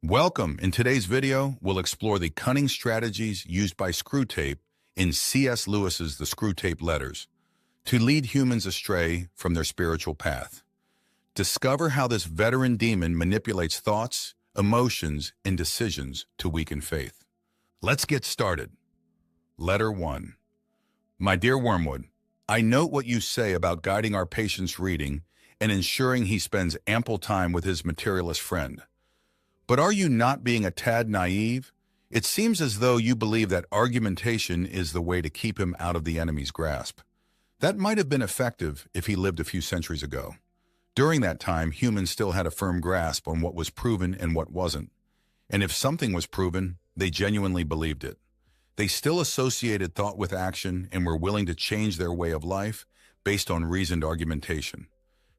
Welcome. In today's video, we'll explore the cunning strategies used by Screwtape in C.S. Lewis's The Screwtape Letters to lead humans astray from their spiritual path. Discover how this veteran demon manipulates thoughts, emotions, and decisions to weaken faith. Let's get started. Letter 1. My dear Wormwood, I note what you say about guiding our patient's reading and ensuring he spends ample time with his materialist friend. But are you not being a tad naive? It seems as though you believe that argumentation is the way to keep him out of the enemy's grasp. That might have been effective if he lived a few centuries ago. During that time, humans still had a firm grasp on what was proven and what wasn't. And if something was proven, they genuinely believed it. They still associated thought with action and were willing to change their way of life based on reasoned argumentation.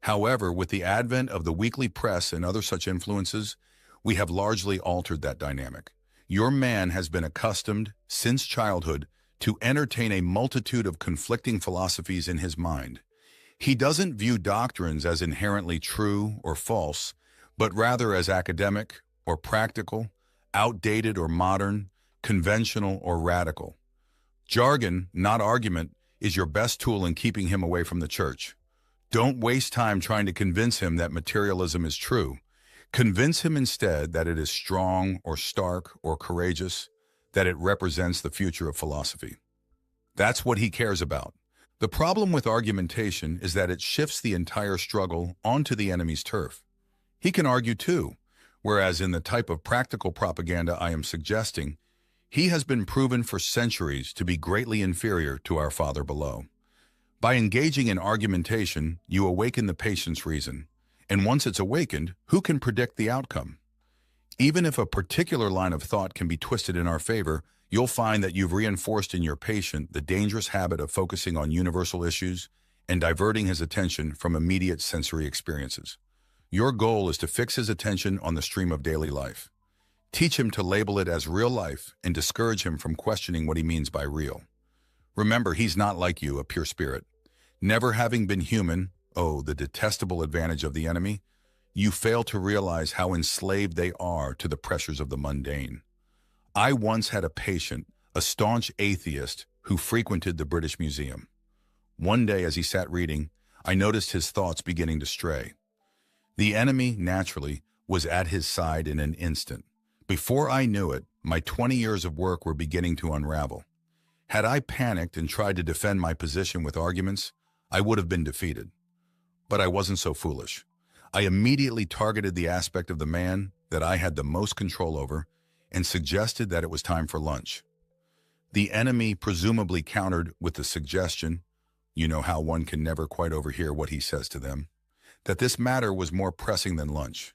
However, with the advent of the weekly press and other such influences, we have largely altered that dynamic. Your man has been accustomed, since childhood, to entertain a multitude of conflicting philosophies in his mind. He doesn't view doctrines as inherently true or false, but rather as academic or practical, outdated or modern, conventional or radical. Jargon, not argument, is your best tool in keeping him away from the church. Don't waste time trying to convince him that materialism is true. Convince him instead that it is strong or stark or courageous, that it represents the future of philosophy. That's what he cares about. The problem with argumentation is that it shifts the entire struggle onto the enemy's turf. He can argue too, whereas in the type of practical propaganda I am suggesting, he has been proven for centuries to be greatly inferior to our Father below. By engaging in argumentation, you awaken the patient's reason. And once it's awakened, who can predict the outcome? Even if a particular line of thought can be twisted in our favor, you'll find that you've reinforced in your patient the dangerous habit of focusing on universal issues and diverting his attention from immediate sensory experiences. Your goal is to fix his attention on the stream of daily life. Teach him to label it as real life and discourage him from questioning what he means by real. Remember, he's not like you, a pure spirit. Never having been human, oh, the detestable advantage of the enemy, you fail to realize how enslaved they are to the pressures of the mundane. I once had a patient, a staunch atheist, who frequented the British Museum. One day as he sat reading, I noticed his thoughts beginning to stray. The enemy, naturally, was at his side in an instant. Before I knew it, my 20 years of work were beginning to unravel. Had I panicked and tried to defend my position with arguments, I would have been defeated. But I wasn't so foolish. I immediately targeted the aspect of the man that I had the most control over and suggested that it was time for lunch. The enemy presumably countered with the suggestion, you know how one can never quite overhear what he says to them, that this matter was more pressing than lunch.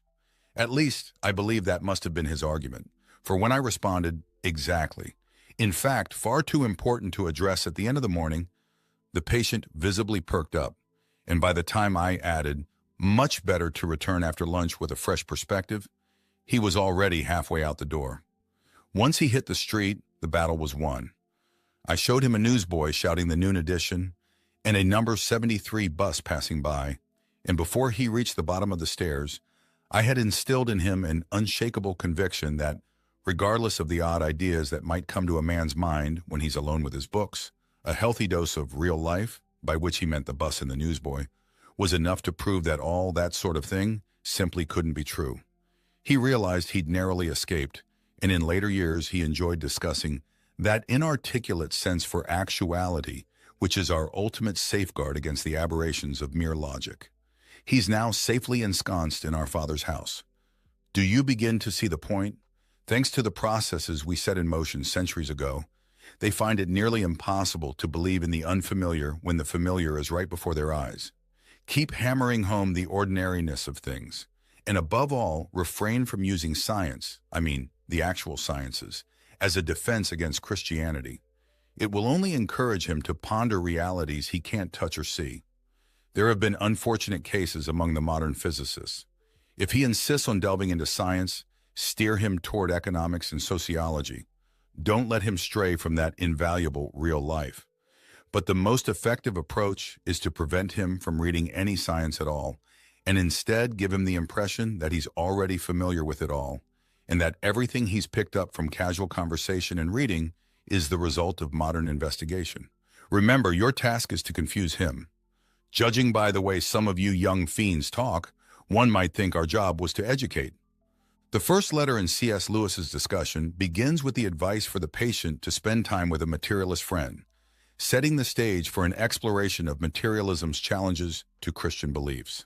At least, I believe that must have been his argument, for when I responded, exactly, in fact, far too important to address at the end of the morning, the patient visibly perked up. And by the time I added, much better to return after lunch with a fresh perspective, he was already halfway out the door. Once he hit the street, the battle was won. I showed him a newsboy shouting the noon edition and a number 73 bus passing by, and before he reached the bottom of the stairs, I had instilled in him an unshakable conviction that, regardless of the odd ideas that might come to a man's mind when he's alone with his books, a healthy dose of real life, by which he meant the bus and the newsboy, was enough to prove that all that sort of thing simply couldn't be true. He realized he'd narrowly escaped, and in later years he enjoyed discussing that inarticulate sense for actuality, which is our ultimate safeguard against the aberrations of mere logic. He's now safely ensconced in our Father's house. Do you begin to see the point? Thanks to the processes we set in motion centuries ago, they find it nearly impossible to believe in the unfamiliar when the familiar is right before their eyes. Keep hammering home the ordinariness of things, and above all, refrain from using science, the actual sciences, as a defense against Christianity. It will only encourage him to ponder realities he can't touch or see. There have been unfortunate cases among the modern physicists. If he insists on delving into science, steer him toward economics and sociology. Don't let him stray from that invaluable real life. But the most effective approach is to prevent him from reading any science at all, and instead give him the impression that he's already familiar with it all, and that everything he's picked up from casual conversation and reading is the result of modern investigation. Remember, your task is to confuse him. Judging by the way some of you young fiends talk, one might think our job was to educate. The first letter in C.S. Lewis's discussion begins with the advice for the patient to spend time with a materialist friend, setting the stage for an exploration of materialism's challenges to Christian beliefs.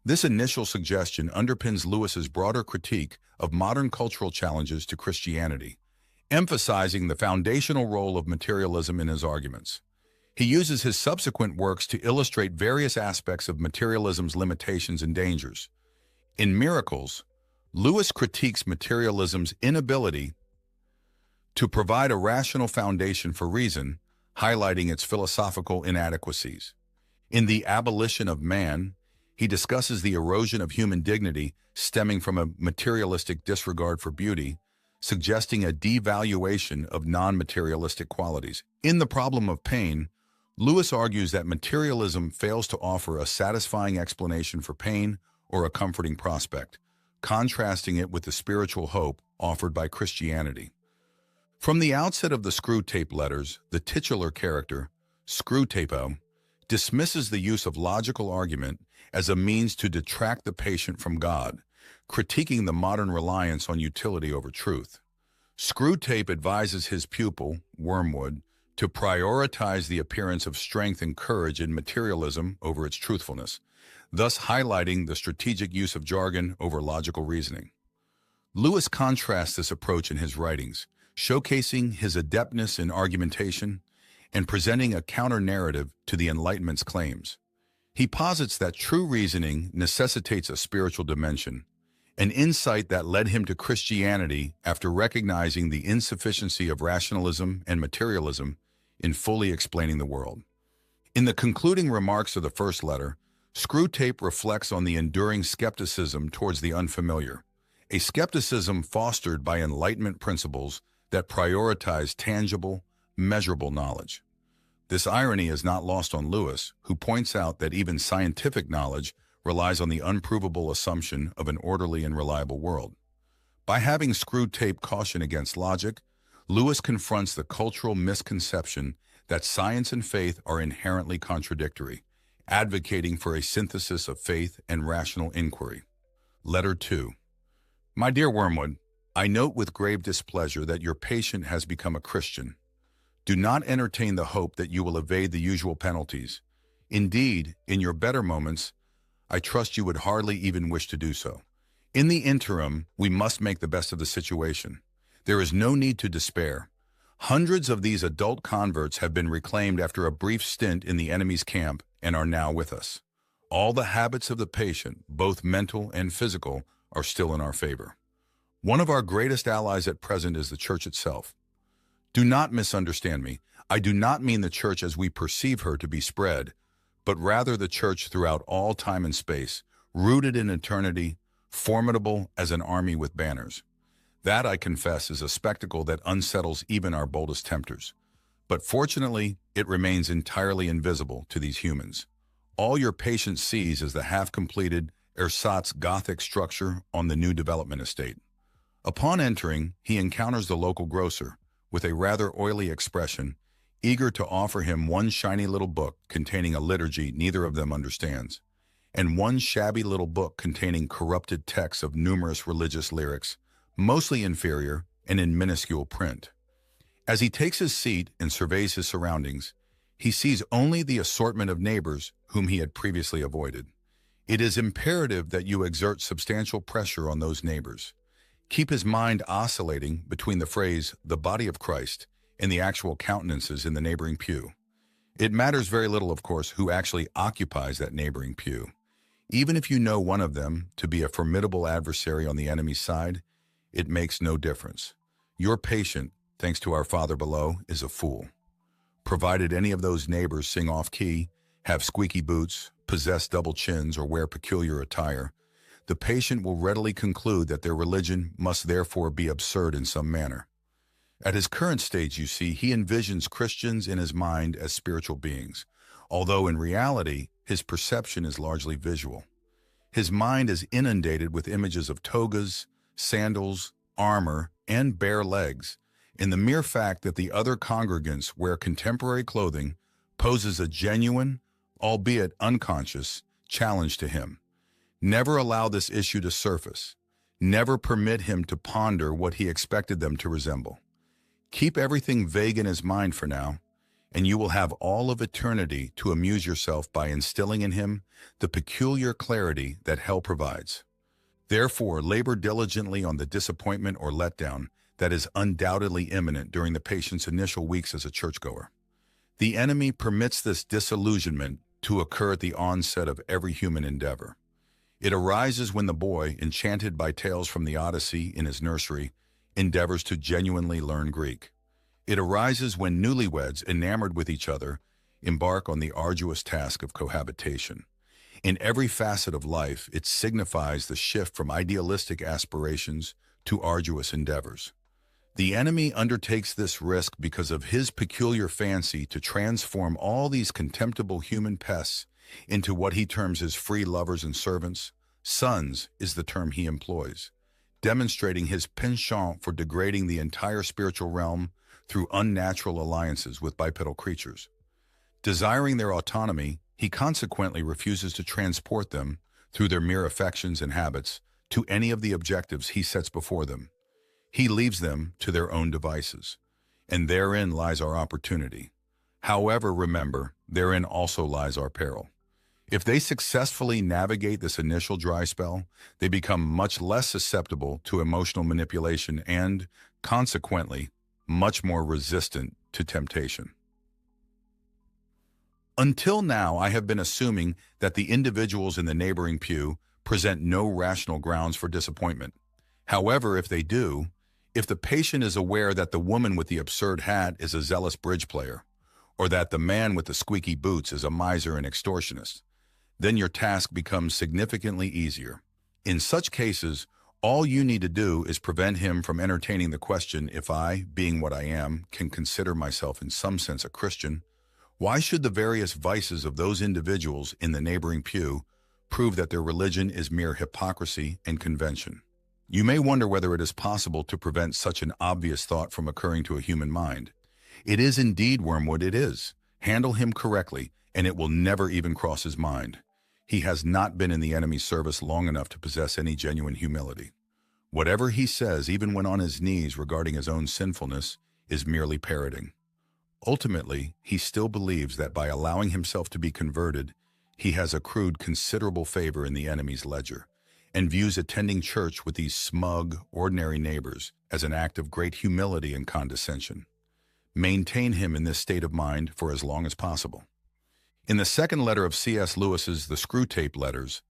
This initial suggestion underpins Lewis's broader critique of modern cultural challenges to Christianity, emphasizing the foundational role of materialism in his arguments. He uses his subsequent works to illustrate various aspects of materialism's limitations and dangers. In Miracles, Lewis critiques materialism's inability to provide a rational foundation for reason, highlighting its philosophical inadequacies. In The Abolition of Man, he discusses the erosion of human dignity stemming from a materialistic disregard for beauty, suggesting a devaluation of non-materialistic qualities. In The Problem of Pain, Lewis argues that materialism fails to offer a satisfying explanation for pain or a comforting prospect, contrasting it with the spiritual hope offered by Christianity. From the outset of the Screwtape Letters, the titular character, Screwtape, dismisses the use of logical argument as a means to detract the patient from God, critiquing the modern reliance on utility over truth. Screwtape advises his pupil, Wormwood, to prioritize the appearance of strength and courage in materialism over its truthfulness, thus highlighting the strategic use of jargon over logical reasoning. Lewis contrasts this approach in his writings, showcasing his adeptness in argumentation and presenting a counter-narrative to the Enlightenment's claims. He posits that true reasoning necessitates a spiritual dimension, an insight that led him to Christianity after recognizing the insufficiency of rationalism and materialism in fully explaining the world. In the concluding remarks of the first letter, Screwtape reflects on the enduring skepticism towards the unfamiliar, a skepticism fostered by Enlightenment principles that prioritize tangible, measurable knowledge. This irony is not lost on Lewis, who points out that even scientific knowledge relies on the unprovable assumption of an orderly and reliable world. By having Screwtape caution against logic, Lewis confronts the cultural misconception that science and faith are inherently contradictory, advocating for a synthesis of faith and rational inquiry. Letter 2. My dear Wormwood, I note with grave displeasure that your patient has become a Christian. Do not entertain the hope that you will evade the usual penalties. Indeed, in your better moments, I trust you would hardly even wish to do so. In the interim, we must make the best of the situation. There is no need to despair. Hundreds of these adult converts have been reclaimed after a brief stint in the enemy's camp and are now with us. All the habits of the patient, both mental and physical, are still in our favor. One of our greatest allies at present is the church itself. Do not misunderstand me. I do not mean the church as we perceive her to be spread, but rather the church throughout all time and space, rooted in eternity, formidable as an army with banners. That, I confess, is a spectacle that unsettles even our boldest tempters. But fortunately, it remains entirely invisible to these humans. All your patient sees is the half-completed ersatz Gothic structure on the new development estate. Upon entering, he encounters the local grocer, with a rather oily expression, eager to offer him one shiny little book containing a liturgy neither of them understands, and one shabby little book containing corrupted texts of numerous religious lyrics, mostly inferior and in minuscule print. As he takes his seat and surveys his surroundings, he sees only the assortment of neighbors whom he had previously avoided. It is imperative that you exert substantial pressure on those neighbors. Keep his mind oscillating between the phrase, the body of Christ, and the actual countenances in the neighboring pew. It matters very little, of course, who actually occupies that neighboring pew. Even if you know one of them to be a formidable adversary on the enemy's side, it makes no difference. Your patient, thanks to our Father below, is a fool. Provided any of those neighbors sing off-key, have squeaky boots, possess double chins, or wear peculiar attire, the patient will readily conclude that their religion must therefore be absurd in some manner. At his current stage, you see, he envisions Christians in his mind as spiritual beings, although in reality, his perception is largely visual. His mind is inundated with images of togas, sandals, armor, and bare legs, and the mere fact that the other congregants wear contemporary clothing poses a genuine, albeit unconscious, challenge to him. Never allow this issue to surface. Never permit him to ponder what he expected them to resemble. Keep everything vague in his mind for now, and you will have all of eternity to amuse yourself by instilling in him the peculiar clarity that hell provides. Therefore, labor diligently on the disappointment or letdown that is undoubtedly imminent during the patient's initial weeks as a churchgoer. The enemy permits this disillusionment to occur at the onset of every human endeavor. It arises when the boy, enchanted by tales from the Odyssey in his nursery, endeavors to genuinely learn Greek. It arises when newlyweds, enamored with each other, embark on the arduous task of cohabitation. In every facet of life, it signifies the shift from idealistic aspirations to arduous endeavors. The enemy undertakes this risk because of his peculiar fancy to transform all these contemptible human pests into what he terms his free lovers and servants. Sons is the term he employs, demonstrating his penchant for degrading the entire spiritual realm through unnatural alliances with bipedal creatures. Desiring their autonomy, he consequently refuses to transport them, through their mere affections and habits, to any of the objectives he sets before them. He leaves them to their own devices, and therein lies our opportunity. However, remember, therein also lies our peril. If they successfully navigate this initial dry spell, they become much less susceptible to emotional manipulation and, consequently, much more resistant to temptation. Until now, I have been assuming that the individuals in the neighboring pew present no rational grounds for disappointment. However, if they do, if the patient is aware that the woman with the absurd hat is a zealous bridge player, or that the man with the squeaky boots is a miser and extortionist, then your task becomes significantly easier. In such cases, all you need to do is prevent him from entertaining the question, if I, being what I am, can consider myself in some sense a Christian, why should the various vices of those individuals in the neighboring pew prove that their religion is mere hypocrisy and convention? You may wonder whether it is possible to prevent such an obvious thought from occurring to a human mind. It is indeed, Wormwood, it is. Handle him correctly, and it will never even cross his mind. He has not been in the enemy's service long enough to possess any genuine humility. Whatever he says, even when on his knees regarding his own sinfulness, is merely parroting. Ultimately, he still believes that by allowing himself to be converted, he has accrued considerable favor in the enemy's ledger, and views attending church with these smug, ordinary neighbors as an act of great humility and condescension. Maintain him in this state of mind for as long as possible. In the second letter of C.S. Lewis's The Screwtape Letters,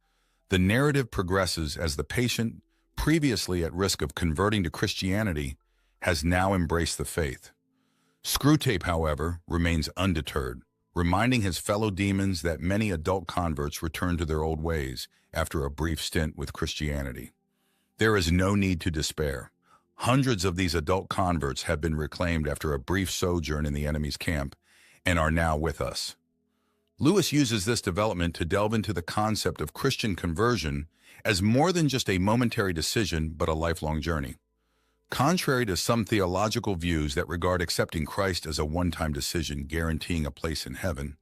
the narrative progresses as the patient, previously at risk of converting to Christianity, has now embraced the faith. Screwtape, however, remains undeterred, reminding his fellow demons that many adult converts return to their old ways after a brief stint with Christianity. There is no need to despair. Hundreds of these adult converts have been reclaimed after a brief sojourn in the enemy's camp and are now with us. Lewis uses this development to delve into the concept of Christian conversion as more than just a momentary decision but a lifelong journey. Contrary to some theological views that regard accepting Christ as a one-time decision guaranteeing a place in heaven,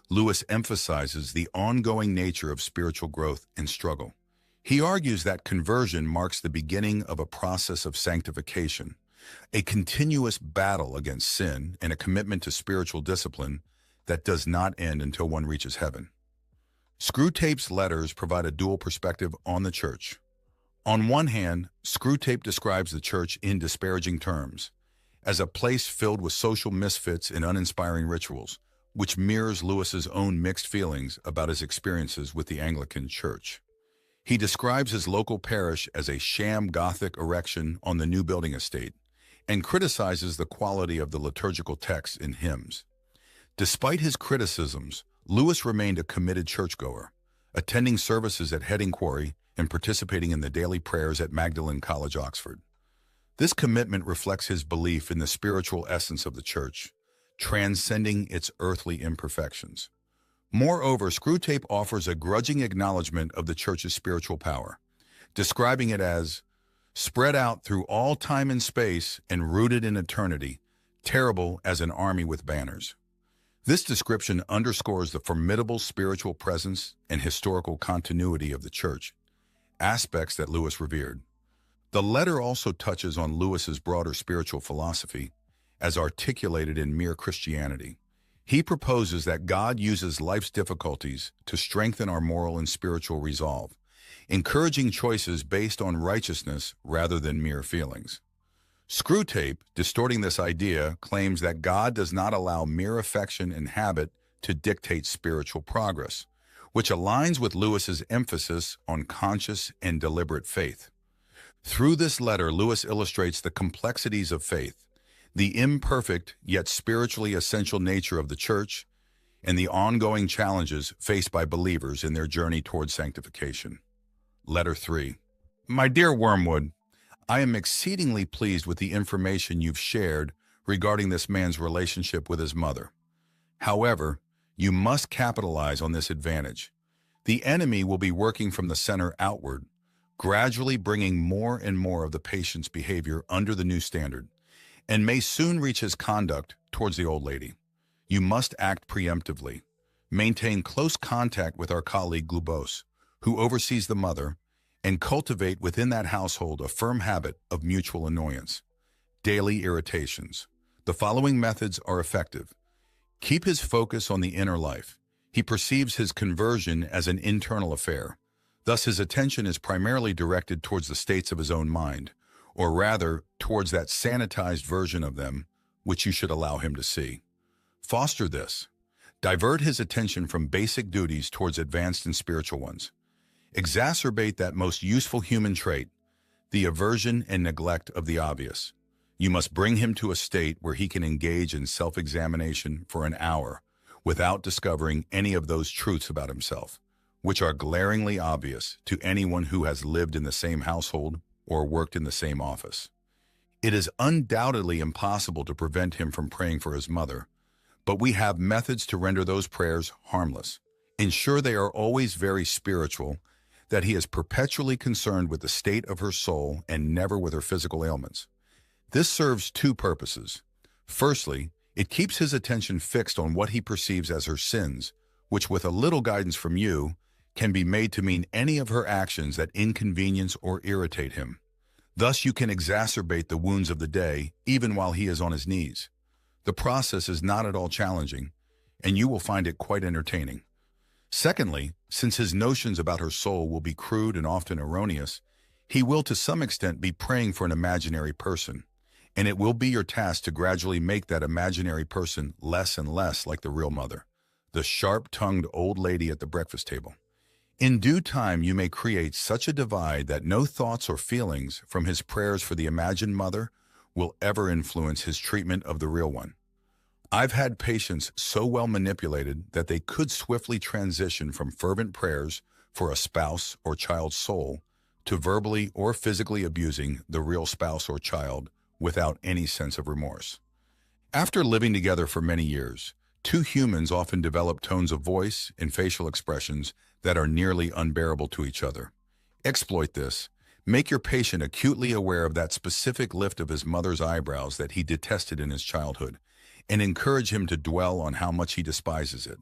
Lewis emphasizes the ongoing nature of spiritual growth and struggle. He argues that conversion marks the beginning of a process of sanctification, a continuous battle against sin and a commitment to spiritual discipline that does not end until one reaches heaven. Screwtape's letters provide a dual perspective on the church. On one hand, Screwtape describes the church in disparaging terms, as a place filled with social misfits and uninspiring rituals, which mirrors Lewis's own mixed feelings about his experiences with the Anglican Church. He describes his local parish as a sham Gothic erection on the new building estate, and criticizes the quality of the liturgical texts in hymns. Despite his criticisms, Lewis remained a committed churchgoer, attending services at Heading Quarry and participating in the daily prayers at Magdalen College, Oxford. This commitment reflects his belief in the spiritual essence of the church, transcending its earthly imperfections. Moreover, Screwtape offers a grudging acknowledgement of the church's spiritual power, describing it as spread out through all time and space and rooted in eternity, terrible as an army with banners. This description underscores the formidable spiritual presence and historical continuity of the Church, aspects that Lewis revered. The letter also touches on Lewis's broader spiritual philosophy, as articulated in Mere Christianity. He proposes that God uses life's difficulties to strengthen our moral and spiritual resolve, encouraging choices based on righteousness rather than mere feelings. Screwtape, distorting this idea, claims that God does not allow mere affection and habit to dictate spiritual progress, which aligns with Lewis's emphasis on conscious and deliberate faith. Through this letter, Lewis illustrates the complexities of faith, the imperfect yet spiritually essential nature of the Church, and the ongoing challenges faced by believers in their journey toward sanctification. Letter 3. My dear Wormwood, I am exceedingly pleased with the information you've shared regarding this man's relationship with his mother. However, you must capitalize on this advantage. The enemy will be working from the center outward, gradually bringing more and more of the patient's behavior under the new standard, and may soon reach his conduct towards the old lady. You must act preemptively. Maintain close contact with our colleague Glubose, who oversees the mother, and cultivate within that household a firm habit of mutual annoyance. Daily irritations. The following methods are effective. Keep his focus on the inner life. He perceives his conversion as an internal affair. Thus, his attention is primarily directed towards the states of his own mind, or rather, towards that sanitized version of them, which you should allow him to see. Foster this. Divert his attention from basic duties towards advanced and spiritual ones. Exacerbate that most useful human trait, the aversion and neglect of the obvious. You must bring him to a state where he can engage in self-examination for an hour without discovering any of those truths about himself, which are glaringly obvious to anyone who has lived in the same household or worked in the same office. It is undoubtedly impossible to prevent him from praying for his mother, but we have methods to render those prayers harmless. Ensure they are always very spiritual, that he is perpetually concerned with the state of her soul and never with her physical ailments. This serves two purposes. Firstly, it keeps his attention fixed on what he perceives as her sins, which with a little guidance from you, can be made to mean any of her actions that inconvenience or irritate him. Thus, you can exacerbate the wounds of the day even while he is on his knees. The process is not at all challenging, and you will find it quite entertaining. Secondly, since his notions about her soul will be crude and often erroneous, he will to some extent be praying for an imaginary person, and it will be your task to gradually make that imaginary person less and less like the real mother, the sharp-tongued old lady at the breakfast table. In due time, you may create such a divide that no thoughts or feelings from his prayers for the imagined mother will ever influence his treatment of the real one. I've had patients so well manipulated that they could swiftly transition from fervent prayers for a spouse or child's soul to verbally or physically abusing the real spouse or child without any sense of remorse. After living together for many years, two humans often develop tones of voice and facial expressions that are nearly unbearable to each other. Exploit this. Make your patient acutely aware of that specific lift of his mother's eyebrows that he detested in his childhood, and encourage him to dwell on how much he despises it.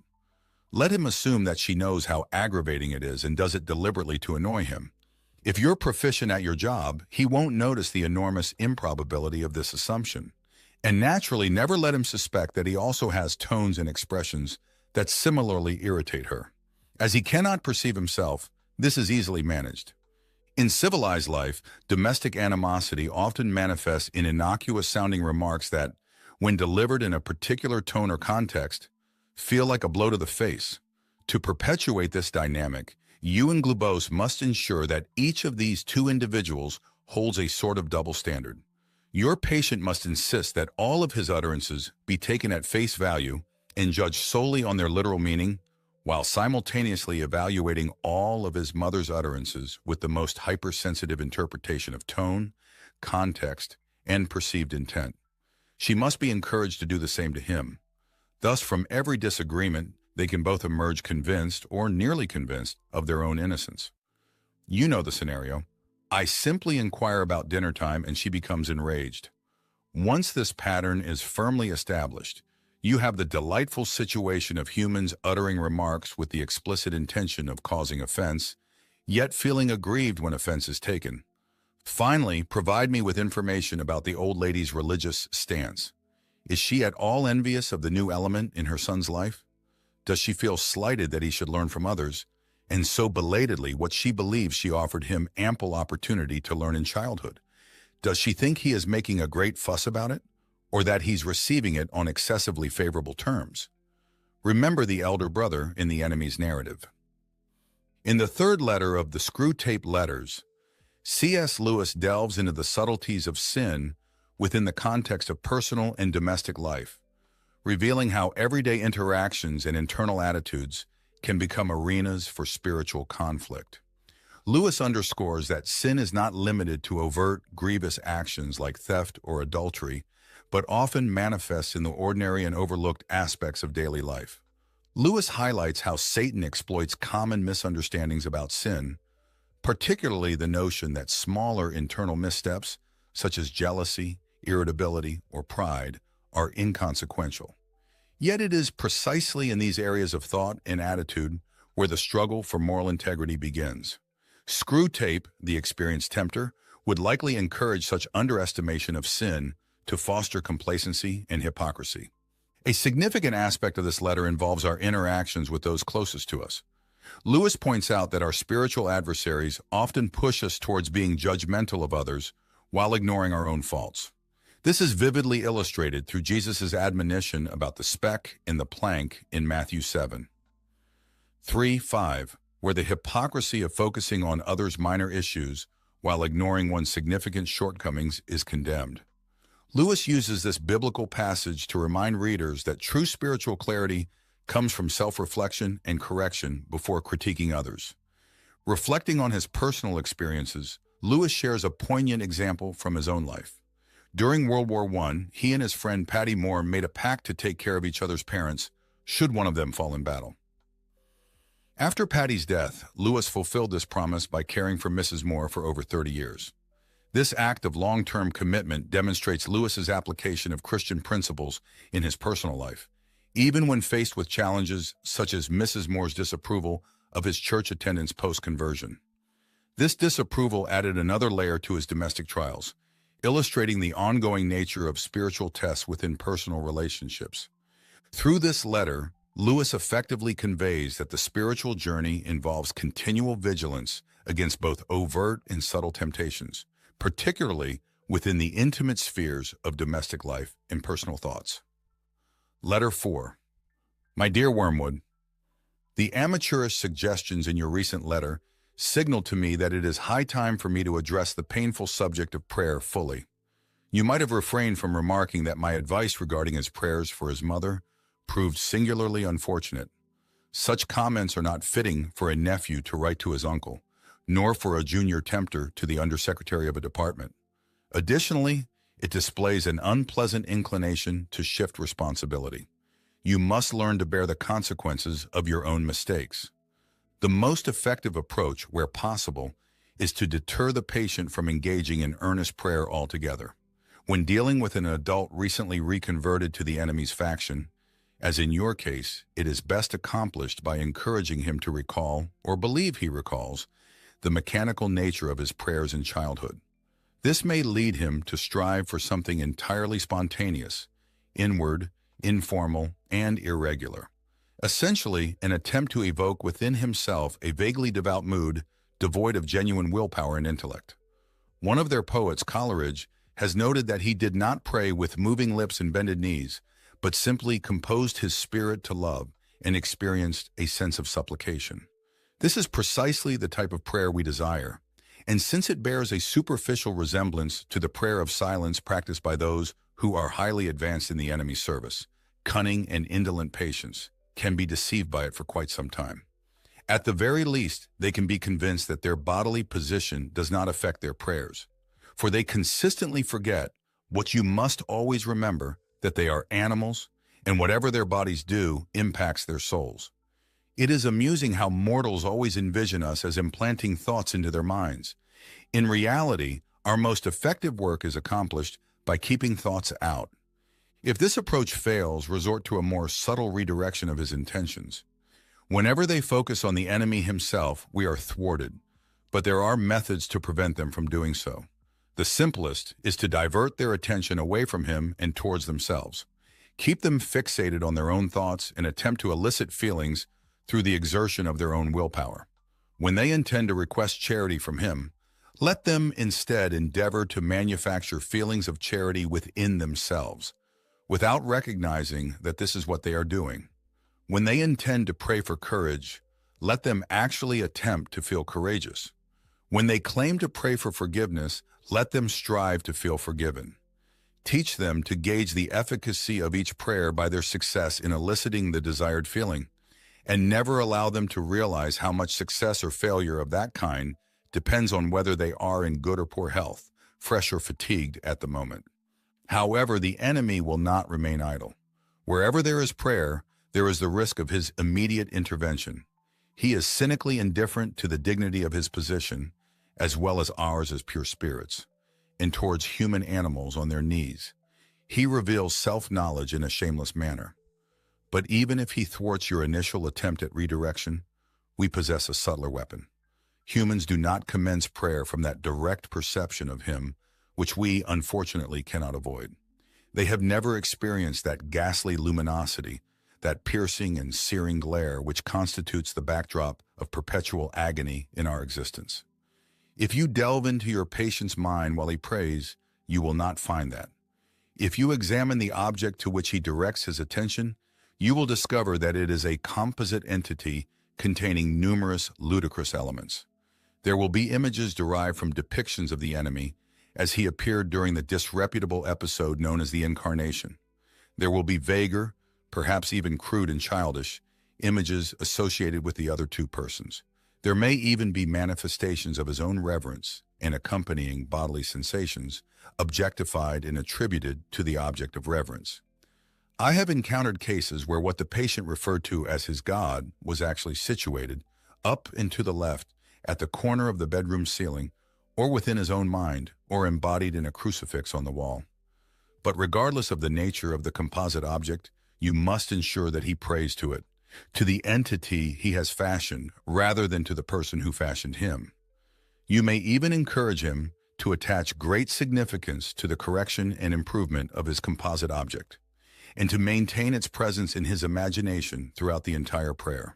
Let him assume that she knows how aggravating it is and does it deliberately to annoy him. If you're proficient at your job, he won't notice the enormous improbability of this assumption. And naturally, never let him suspect that he also has tones and expressions that similarly irritate her. As he cannot perceive himself, this is easily managed. In civilized life, domestic animosity often manifests in innocuous-sounding remarks that, when delivered in a particular tone or context, feel like a blow to the face. To perpetuate this dynamic, you and Glubose must ensure that each of these two individuals holds a sort of double standard. Your patient must insist that all of his utterances be taken at face value and judged solely on their literal meaning, while simultaneously evaluating all of his mother's utterances with the most hypersensitive interpretation of tone, context, and perceived intent. She must be encouraged to do the same to him. Thus, from every disagreement, they can both emerge convinced or nearly convinced of their own innocence. You know the scenario. I simply inquire about dinner time and she becomes enraged. Once this pattern is firmly established, you have the delightful situation of humans uttering remarks with the explicit intention of causing offense, yet feeling aggrieved when offense is taken. Finally, provide me with information about the old lady's religious stance. Is she at all envious of the new element in her son's life? Does she feel slighted that he should learn from others, and so belatedly what she believes she offered him ample opportunity to learn in childhood? Does she think he is making a great fuss about it, or that he's receiving it on excessively favorable terms? Remember the elder brother in the enemy's narrative. In the third letter of the Screwtape Letters, C.S. Lewis delves into the subtleties of sin within the context of personal and domestic life, revealing how everyday interactions and internal attitudes can become arenas for spiritual conflict. Lewis underscores that sin is not limited to overt, grievous actions like theft or adultery, but often manifests in the ordinary and overlooked aspects of daily life. Lewis highlights how Satan exploits common misunderstandings about sin, particularly the notion that smaller internal missteps, such as jealousy, irritability, or pride, are inconsequential. Yet it is precisely in these areas of thought and attitude where the struggle for moral integrity begins. Screwtape, the experienced tempter, would likely encourage such underestimation of sin to foster complacency and hypocrisy. A significant aspect of this letter involves our interactions with those closest to us. Lewis points out that our spiritual adversaries often push us towards being judgmental of others while ignoring our own faults. This is vividly illustrated through Jesus' admonition about the speck and the plank in Matthew 7. 3:5, where the hypocrisy of focusing on others' minor issues while ignoring one's significant shortcomings is condemned. Lewis uses this biblical passage to remind readers that true spiritual clarity comes from self-reflection and correction before critiquing others. Reflecting on his personal experiences, Lewis shares a poignant example from his own life. During World War I, he and his friend Patty Moore made a pact to take care of each other's parents should one of them fall in battle. After Patty's death, Lewis fulfilled this promise by caring for Mrs. Moore for over 30 years. This act of long-term commitment demonstrates Lewis's application of Christian principles in his personal life, even when faced with challenges such as Mrs. Moore's disapproval of his church attendance post-conversion. This disapproval added another layer to his domestic trials, illustrating the ongoing nature of spiritual tests within personal relationships. Through this letter, Lewis effectively conveys that the spiritual journey involves continual vigilance against both overt and subtle temptations, particularly within the intimate spheres of domestic life and personal thoughts. Letter 4. My dear Wormwood, the amateurish suggestions in your recent letter signaled to me that it is high time for me to address the painful subject of prayer fully. You might have refrained from remarking that my advice regarding his prayers for his mother proved singularly unfortunate. Such comments are not fitting for a nephew to write to his uncle, nor for a junior tempter to the undersecretary of a department. Additionally, it displays an unpleasant inclination to shift responsibility. You must learn to bear the consequences of your own mistakes. The most effective approach, where possible, is to deter the patient from engaging in earnest prayer altogether. When dealing with an adult recently reconverted to the enemy's faction, as in your case, it is best accomplished by encouraging him to recall, or believe he recalls, the mechanical nature of his prayers in childhood. This may lead him to strive for something entirely spontaneous, inward, informal, and irregular. Essentially, an attempt to evoke within himself a vaguely devout mood devoid of genuine willpower and intellect. One of their poets, Coleridge, has noted that he did not pray with moving lips and bended knees, but simply composed his spirit to love and experienced a sense of supplication. This is precisely the type of prayer we desire, and since it bears a superficial resemblance to the prayer of silence practiced by those who are highly advanced in the enemy's service, cunning and indolent patients can be deceived by it for quite some time. At the very least, they can be convinced that their bodily position does not affect their prayers, for they consistently forget what you must always remember, that they are animals, and whatever their bodies do impacts their souls. It is amusing how mortals always envision us as implanting thoughts into their minds, In reality, our most effective work is accomplished by keeping thoughts out. If this approach fails, resort to a more subtle redirection of his intentions. Whenever they focus on the enemy himself, we are thwarted, but there are methods to prevent them from doing so. The simplest is to divert their attention away from him and towards themselves. Keep them fixated on their own thoughts and attempt to elicit feelings through the exertion of their own willpower. When they intend to request charity from him, let them instead endeavor to manufacture feelings of charity within themselves, without recognizing that this is what they are doing. When they intend to pray for courage, let them actually attempt to feel courageous. When they claim to pray for forgiveness, let them strive to feel forgiven. Teach them to gauge the efficacy of each prayer by their success in eliciting the desired feeling, and never allow them to realize how much success or failure of that kind depends on whether they are in good or poor health, fresh or fatigued at the moment. However, the enemy will not remain idle. Wherever there is prayer, there is the risk of his immediate intervention. He is cynically indifferent to the dignity of his position, as well as ours as pure spirits, and towards human animals on their knees. He reveals self-knowledge in a shameless manner. But even if he thwarts your initial attempt at redirection, we possess a subtler weapon. Humans do not commence prayer from that direct perception of him, which we, unfortunately, cannot avoid. They have never experienced that ghastly luminosity, that piercing and searing glare which constitutes the backdrop of perpetual agony in our existence. If you delve into your patient's mind while he prays, you will not find that. If you examine the object to which he directs his attention, you will discover that it is a composite entity containing numerous ludicrous elements. There will be images derived from depictions of the enemy as he appeared during the disreputable episode known as the Incarnation. There will be vaguer, perhaps even crude and childish, images associated with the other two persons. There may even be manifestations of his own reverence and accompanying bodily sensations, objectified and attributed to the object of reverence. I have encountered cases where what the patient referred to as his God was actually situated up and to the left at the corner of the bedroom ceiling, or within his own mind, or embodied in a crucifix on the wall. But regardless of the nature of the composite object, you must ensure that he prays to it, to the entity he has fashioned, rather than to the person who fashioned him. You may even encourage him to attach great significance to the correction and improvement of his composite object, and to maintain its presence in his imagination throughout the entire prayer.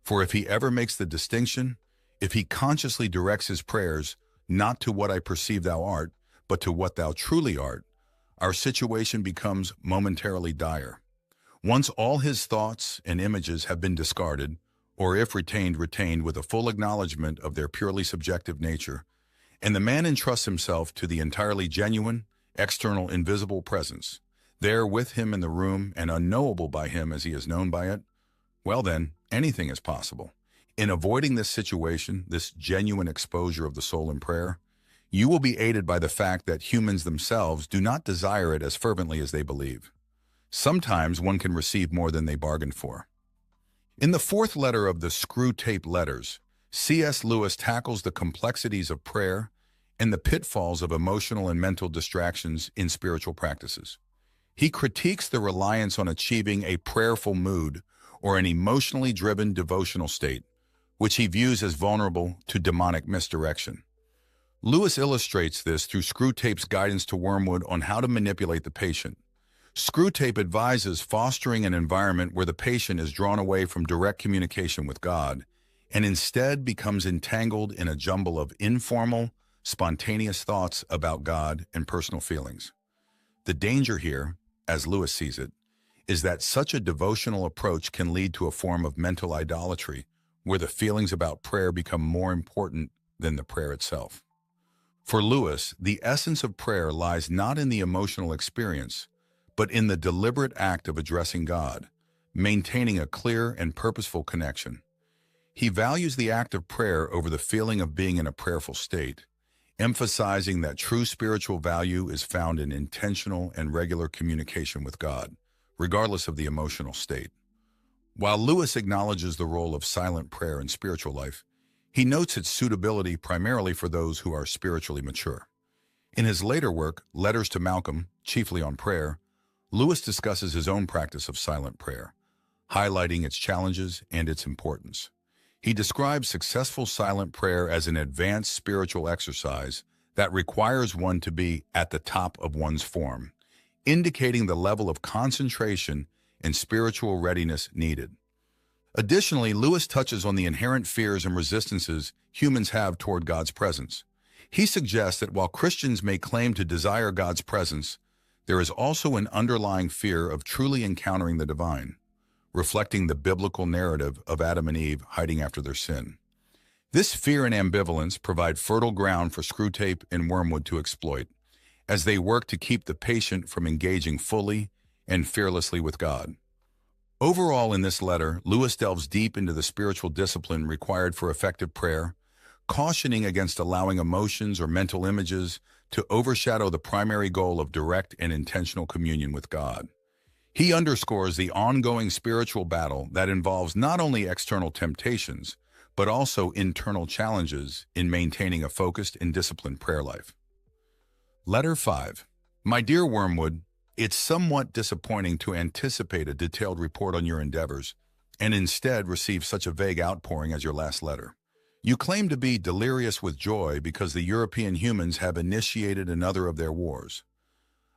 For if he ever makes the distinction, if he consciously directs his prayers not to what I perceive thou art, but to what thou truly art, our situation becomes momentarily dire. Once all his thoughts and images have been discarded, or if retained with a full acknowledgement of their purely subjective nature, and the man entrusts himself to the entirely genuine, external, invisible presence, there with him in the room and unknowable by him as he is known by it, well then, anything is possible. In avoiding this situation, this genuine exposure of the soul in prayer, you will be aided by the fact that humans themselves do not desire it as fervently as they believe. Sometimes one can receive more than they bargained for. In the fourth letter of the Screwtape Letters, C.S. Lewis tackles the complexities of prayer and the pitfalls of emotional and mental distractions in spiritual practices. He critiques the reliance on achieving a prayerful mood or an emotionally driven devotional state, which he views as vulnerable to demonic misdirection. Lewis illustrates this through Screwtape's guidance to Wormwood on how to manipulate the patient. Screwtape advises fostering an environment where the patient is drawn away from direct communication with God and instead becomes entangled in a jumble of informal, spontaneous thoughts about God and personal feelings. The danger here, as Lewis sees it, is that such a devotional approach can lead to a form of mental idolatry, where the feelings about prayer become more important than the prayer itself. For Lewis, the essence of prayer lies not in the emotional experience, but in the deliberate act of addressing God, maintaining a clear and purposeful connection. He values the act of prayer over the feeling of being in a prayerful state, emphasizing that true spiritual value is found in intentional and regular communication with God, regardless of the emotional state. While Lewis acknowledges the role of silent prayer in spiritual life, He notes its suitability primarily for those who are spiritually mature. In his later work, Letters to Malcolm, chiefly on prayer, Lewis discusses his own practice of silent prayer, highlighting its challenges and its importance. He describes successful silent prayer as an advanced spiritual exercise that requires one to be at the top of one's form, indicating the level of concentration and spiritual readiness needed. Additionally, Lewis touches on the inherent fears and resistances humans have toward God's presence. He suggests that while Christians may claim to desire God's presence, there is also an underlying fear of truly encountering the divine, reflecting the biblical narrative of Adam and Eve hiding after their sin. This fear and ambivalence provide fertile ground for Screwtape and Wormwood to exploit, as they work to keep the patient from engaging fully and fearlessly with God. Overall, in this letter, Lewis delves deep into the spiritual discipline required for effective prayer, cautioning against allowing emotions or mental images to overshadow the primary goal of direct and intentional communion with God. He underscores the ongoing spiritual battle that involves not only external temptations, but also internal challenges in maintaining a focused and disciplined prayer life. Letter 5. My dear Wormwood, it's somewhat disappointing to anticipate a detailed report on your endeavors and instead receive such a vague outpouring as your last letter. You claim to be delirious with joy because the European humans have initiated another of their wars.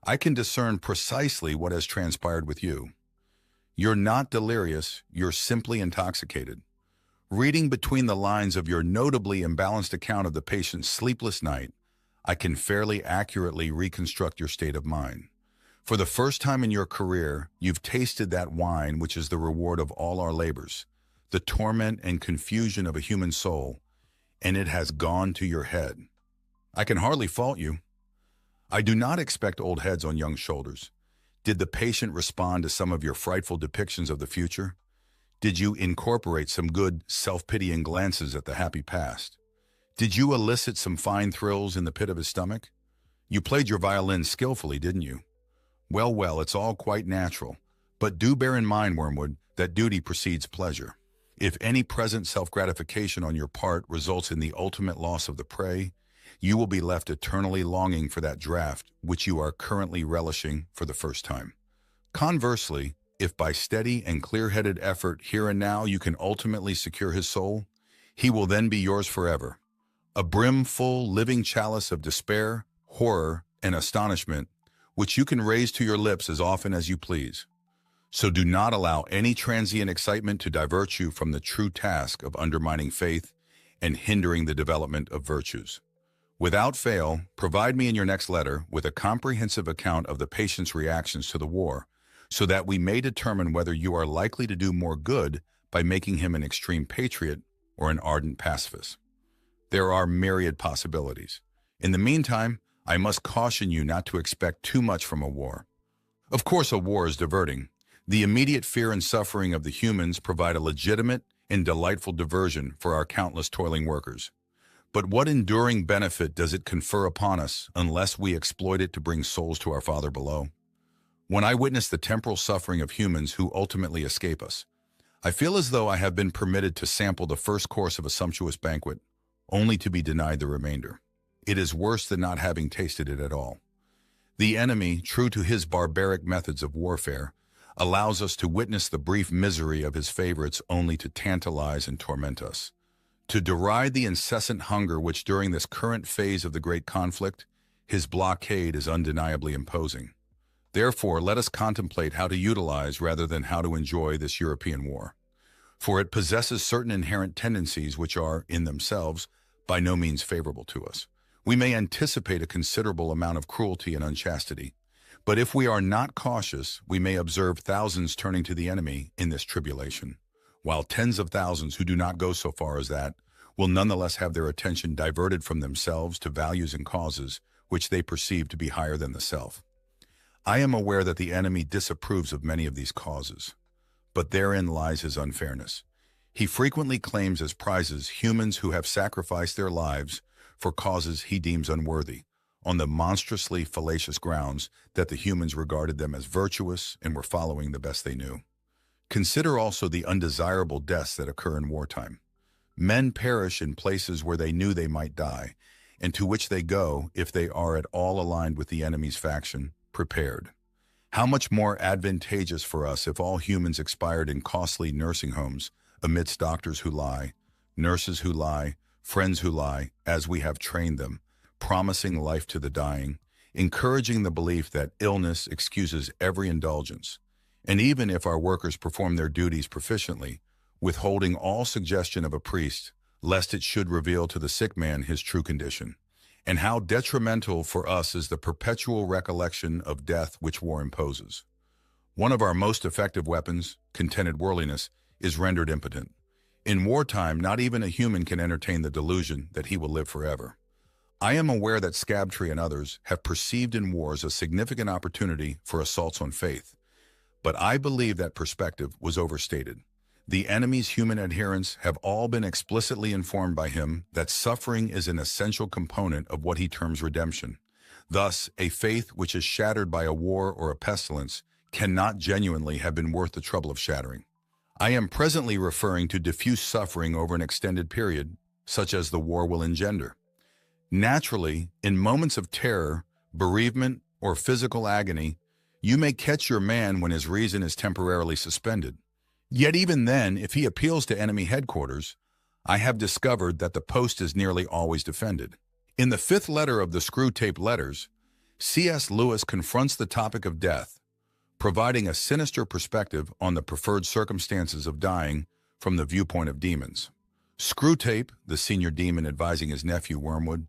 I can discern precisely what has transpired with you. You're not delirious, you're simply intoxicated. Reading between the lines of your notably imbalanced account of the patient's sleepless night, I can fairly accurately reconstruct your state of mind. For the first time in your career, you've tasted that wine which is the reward of all our labors, the torment and confusion of a human soul, and it has gone to your head. I can hardly fault you. I do not expect old heads on young shoulders. Did the patient respond to some of your frightful depictions of the future? Did you incorporate some good, self-pitying glances at the happy past? Did you elicit some fine thrills in the pit of his stomach? You played your violin skillfully, didn't you? Well, it's all quite natural. But do bear in mind, Wormwood, that duty precedes pleasure. If any present self-gratification on your part results in the ultimate loss of the prey, you will be left eternally longing for that draught which you are currently relishing for the first time. Conversely, if by steady and clear-headed effort here and now you can ultimately secure his soul, he will then be yours forever. A brimful, living chalice of despair, horror, and astonishment, which you can raise to your lips as often as you please. So do not allow any transient excitement to divert you from the true task of undermining faith and hindering the development of virtues. Without fail, provide me in your next letter with a comprehensive account of the patient's reactions to the war, so that we may determine whether you are likely to do more good by making him an extreme patriot or an ardent pacifist. There are myriad possibilities. In the meantime, I must caution you not to expect too much from a war. Of course, a war is diverting. The immediate fear and suffering of the humans provide a legitimate and delightful diversion for our countless toiling workers. But what enduring benefit does it confer upon us unless we exploit it to bring souls to our Father below? When I witness the temporal suffering of humans who ultimately escape us, I feel as though I have been permitted to sample the first course of a sumptuous banquet, only to be denied the remainder. It is worse than not having tasted it at all. The enemy, true to his barbaric methods of warfare, allows us to witness the brief misery of his favorites only to tantalize and torment us. To deride the incessant hunger which during this current phase of the great conflict, his blockade is undeniably imposing. Therefore, let us contemplate how to utilize rather than how to enjoy this European war. For it possesses certain inherent tendencies which are, in themselves, by no means favorable to us. We may anticipate a considerable amount of cruelty and unchastity, but if we are not cautious, we may observe thousands turning to the enemy in this tribulation, while tens of thousands who do not go so far as that will nonetheless have their attention diverted from themselves to values and causes which they perceive to be higher than the self. I am aware that the enemy disapproves of many of these causes, but therein lies his unfairness. He frequently claims as prizes humans who have sacrificed their lives for causes he deems unworthy, on the monstrously fallacious grounds that the humans regarded them as virtuous and were following the best they knew. Consider also the undesirable deaths that occur in wartime. Men perish in places where they knew they might die, and to which they go, if they are at all aligned with the enemy's faction, prepared. How much more advantageous for us if all humans expired in costly nursing homes, amidst doctors who lie, nurses who lie, friends who lie, as we have trained them, promising life to the dying, encouraging the belief that illness excuses every indulgence, and even if our workers perform their duties proficiently, withholding all suggestion of a priest, lest it should reveal to the sick man his true condition. And how detrimental for us is the perpetual recollection of death which war imposes. One of our most effective weapons, contented worldliness, is rendered impotent. In wartime, not even a human can entertain the delusion that he will live forever. I am aware that Screwtape and others have perceived in wars a significant opportunity for assaults on faith, but I believe that perspective was overstated. The enemy's human adherents have all been explicitly informed by him that suffering is an essential component of what he terms redemption. Thus, a faith which is shattered by a war or a pestilence cannot genuinely have been worth the trouble of shattering. I am presently referring to diffuse suffering over an extended period, such as the war will engender. Naturally, in moments of terror, bereavement, or physical agony, you may catch your man when his reason is temporarily suspended. Yet even then, if he appeals to enemy headquarters, I have discovered that the post is nearly always defended. In the 5th letter of the Screwtape Letters, C.S. Lewis confronts the topic of death, providing a sinister perspective on the preferred circumstances of dying from the viewpoint of demons. Screwtape, the senior demon advising his nephew Wormwood,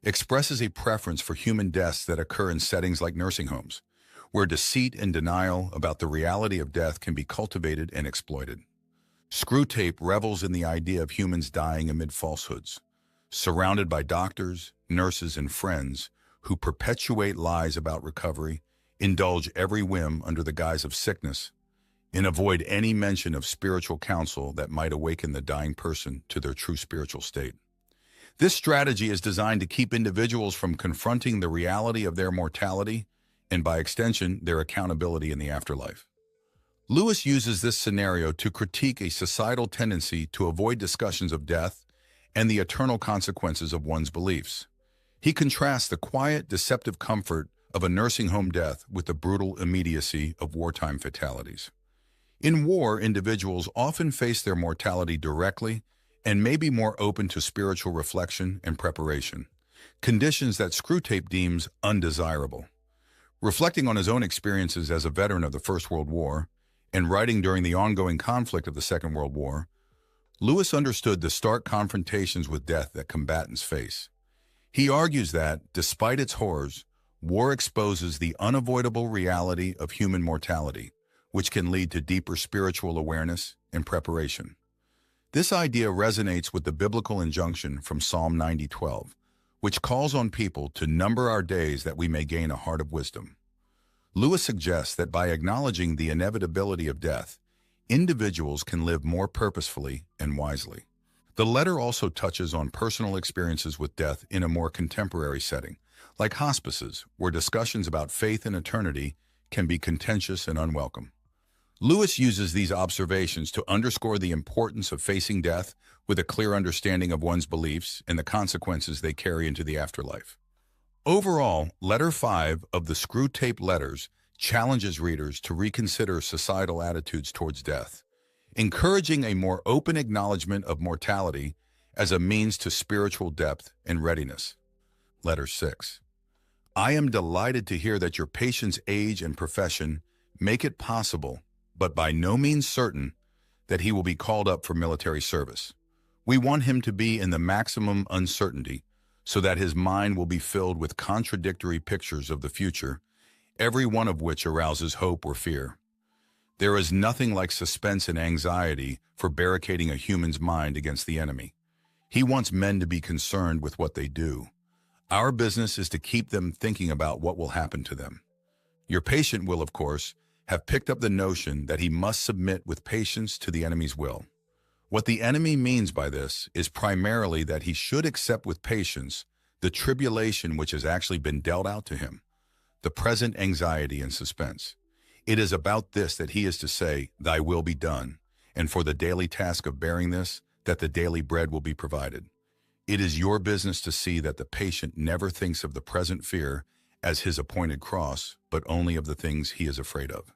expresses a preference for human deaths that occur in settings like nursing homes, where deceit and denial about the reality of death can be cultivated and exploited. Screwtape revels in the idea of humans dying amid falsehoods, surrounded by doctors, nurses, and friends who perpetuate lies about recovery, indulge every whim under the guise of sickness, and avoid any mention of spiritual counsel that might awaken the dying person to their true spiritual state. This strategy is designed to keep individuals from confronting the reality of their mortality and by extension, their accountability in the afterlife. Lewis uses this scenario to critique a societal tendency to avoid discussions of death and the eternal consequences of one's beliefs. He contrasts the quiet, deceptive comfort of a nursing home death with the brutal immediacy of wartime fatalities. In war, individuals often face their mortality directly and may be more open to spiritual reflection and preparation, conditions that Screwtape deems undesirable. Reflecting on his own experiences as a veteran of the First World War and writing during the ongoing conflict of the Second World War, Lewis understood the stark confrontations with death that combatants face. He argues that, despite its horrors, war exposes the unavoidable reality of human mortality, which can lead to deeper spiritual awareness and preparation. This idea resonates with the biblical injunction from Psalm 90:12, which calls on people to number our days that we may gain a heart of wisdom. Lewis suggests that by acknowledging the inevitability of death, individuals can live more purposefully and wisely. The letter also touches on personal experiences with death in a more contemporary setting, like hospices, where discussions about faith and eternity can be contentious and unwelcome. Lewis uses these observations to underscore the importance of facing death with a clear understanding of one's beliefs and the consequences they carry into the afterlife. Overall, Letter 5 of the Screwtape Letters challenges readers to reconsider societal attitudes towards death, encouraging a more open acknowledgement of mortality as a means to spiritual depth and readiness. Letter 6. I am delighted to hear that your patient's age and profession make it possible, but by no means certain, that he will be called up for military service. We want him to be in the maximum uncertainty so that his mind will be filled with contradictory pictures of the future, every one of which arouses hope or fear. There is nothing like suspense and anxiety for barricading a human's mind against the enemy. He wants men to be concerned with what they do. Our business is to keep them thinking about what will happen to them. Your patient will, of course, have picked up the notion that he must submit with patience to the enemy's will. What the enemy means by this is primarily that he should accept with patience the tribulation which has actually been dealt out to him, the present anxiety and suspense. It is about this that he is to say, "Thy will be done," and for the daily task of bearing this, that the daily bread will be provided. It is your business to see that the patient never thinks of the present fear as his appointed cross, but only of the things he is afraid of.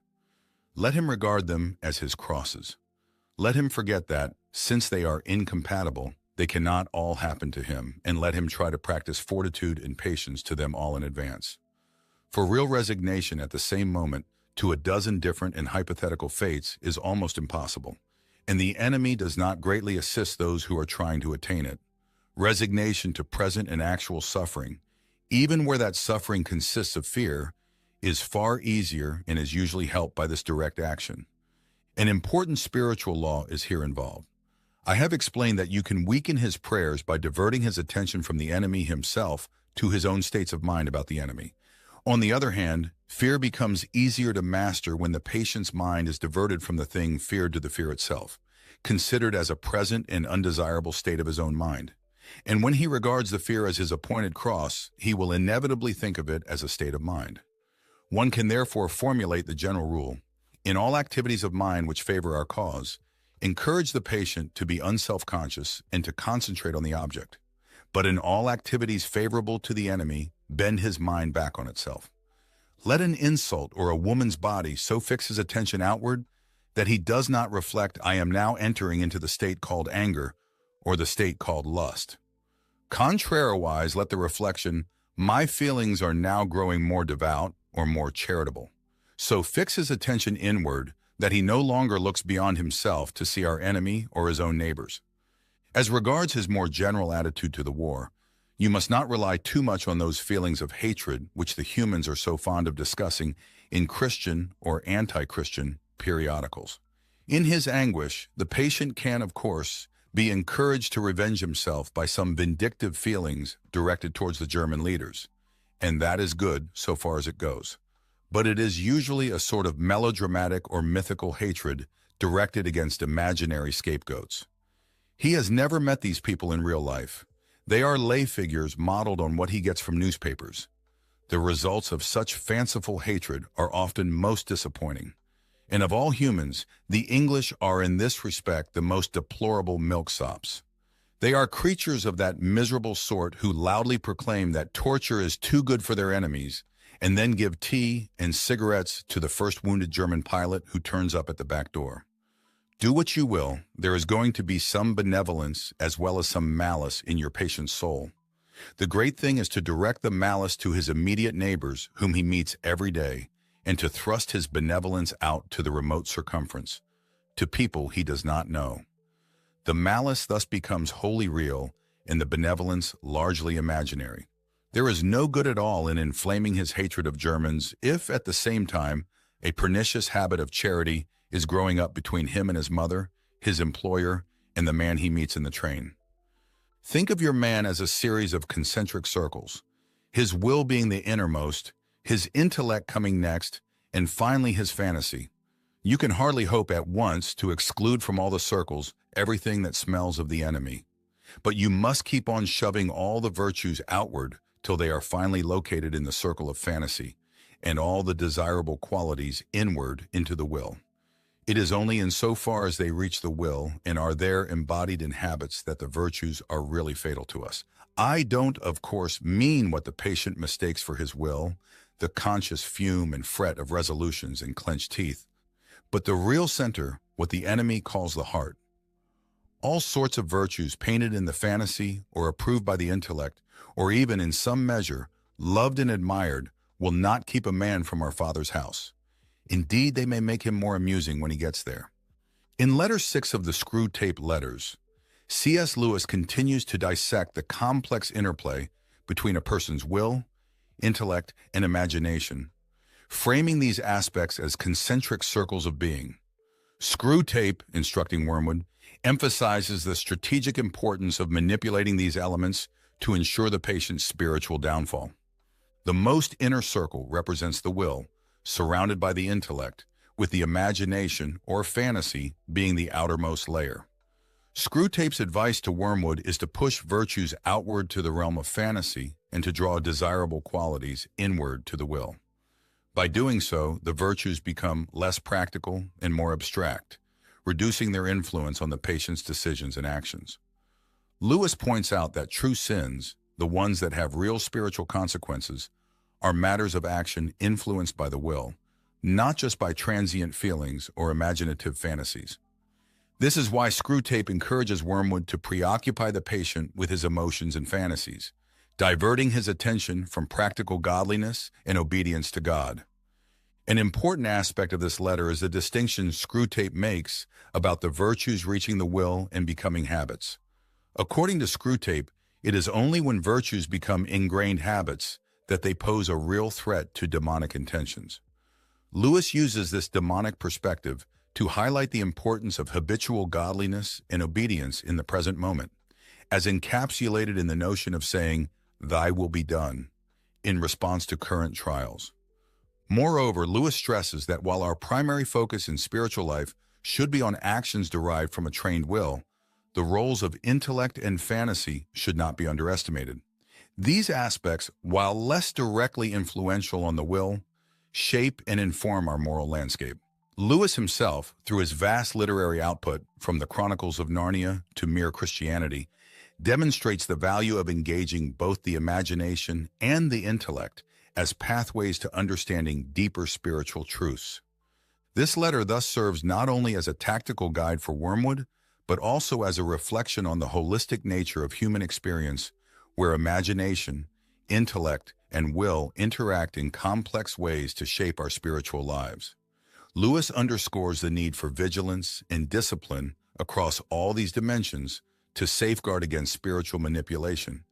Let him regard them as his crosses. Let him forget that, since they are incompatible, they cannot all happen to him, and let him try to practice fortitude and patience to them all in advance. For real resignation at the same moment to a dozen different and hypothetical fates is almost impossible, and the enemy does not greatly assist those who are trying to attain it. Resignation to present and actual suffering, even where that suffering consists of fear, is far easier and is usually helped by this direct action. An important spiritual law is here involved. I have explained that you can weaken his prayers by diverting his attention from the enemy himself to his own states of mind about the enemy. On the other hand, fear becomes easier to master when the patient's mind is diverted from the thing feared to the fear itself, considered as a present and undesirable state of his own mind. And when he regards the fear as his appointed cross, he will inevitably think of it as a state of mind. One can therefore formulate the general rule: in all activities of mind which favor our cause, encourage the patient to be unself-conscious and to concentrate on the object. But in all activities favorable to the enemy, bend his mind back on itself. Let an insult or a woman's body so fix his attention outward that he does not reflect, I am now entering into the state called anger or the state called lust. Contrariwise, let the reflection, my feelings are now growing more devout or more charitable, so fix his attention inward that he no longer looks beyond himself to see our enemy or his own neighbors. As regards his more general attitude to the war, you must not rely too much on those feelings of hatred which the humans are so fond of discussing in Christian or anti-Christian periodicals. In his anguish, the patient can, of course, be encouraged to revenge himself by some vindictive feelings directed towards the German leaders, and that is good so far as it goes. But it is usually a sort of melodramatic or mythical hatred directed against imaginary scapegoats. He has never met these people in real life. They are lay figures modeled on what he gets from newspapers. The results of such fanciful hatred are often most disappointing. And of all humans, the English are in this respect the most deplorable milksops. They are creatures of that miserable sort who loudly proclaim that torture is too good for their enemies, and then give tea and cigarettes to the first wounded German pilot who turns up at the back door. Do what you will, there is going to be some benevolence as well as some malice in your patient's soul. The great thing is to direct the malice to his immediate neighbors whom he meets every day, and to thrust his benevolence out to the remote circumference, to people he does not know. The malice thus becomes wholly real and the benevolence largely imaginary. There is no good at all in inflaming his hatred of Germans if, at the same time, a pernicious habit of charity is growing up between him and his mother, his employer, and the man he meets in the train. Think of your man as a series of concentric circles, his will being the innermost, his intellect coming next, and finally his fantasy. You can hardly hope at once to exclude from all the circles everything that smells of the enemy. But you must keep on shoving all the virtues outward till they are finally located in the circle of fantasy, and all the desirable qualities inward into the will. It is only in so far as they reach the will and are there embodied in habits that the virtues are really fatal to us. I don't, of course, mean what the patient mistakes for his will, the conscious fume and fret of resolutions and clenched teeth, but the real center, what the enemy calls the heart. All sorts of virtues painted in the fantasy or approved by the intellect, or even in some measure, loved and admired, will not keep a man from our Father's house. Indeed, they may make him more amusing when he gets there. In letter 6 of the Screwtape Letters, C.S. Lewis continues to dissect the complex interplay between a person's will, intellect, and imagination, framing these aspects as concentric circles of being. Screwtape, instructing Wormwood, emphasizes the strategic importance of manipulating these elements to ensure the patient's spiritual downfall. The most inner circle represents the will, surrounded by the intellect, with the imagination or fantasy being the outermost layer. Screwtape's advice to Wormwood is to push virtues outward to the realm of fantasy and to draw desirable qualities inward to the will. By doing so, the virtues become less practical and more abstract, reducing their influence on the patient's decisions and actions. Lewis points out that true sins, the ones that have real spiritual consequences, are matters of action influenced by the will, not just by transient feelings or imaginative fantasies. This is why Screwtape encourages Wormwood to preoccupy the patient with his emotions and fantasies, diverting his attention from practical godliness and obedience to God. An important aspect of this letter is the distinction Screwtape makes about the virtues reaching the will and becoming habits. According to Screwtape, it is only when virtues become ingrained habits that they pose a real threat to demonic intentions. Lewis uses this demonic perspective to highlight the importance of habitual godliness and obedience in the present moment, as encapsulated in the notion of saying, "Thy will be done," in response to current trials. Moreover, Lewis stresses that while our primary focus in spiritual life should be on actions derived from a trained will, the roles of intellect and fantasy should not be underestimated. These aspects, while less directly influential on the will, shape and inform our moral landscape. Lewis himself, through his vast literary output, from the Chronicles of Narnia to Mere Christianity, demonstrates the value of engaging both the imagination and the intellect as pathways to understanding deeper spiritual truths. This letter thus serves not only as a tactical guide for Wormwood, but also as a reflection on the holistic nature of human experience, where imagination, intellect, and will interact in complex ways to shape our spiritual lives. Lewis underscores the need for vigilance and discipline across all these dimensions to safeguard against spiritual manipulation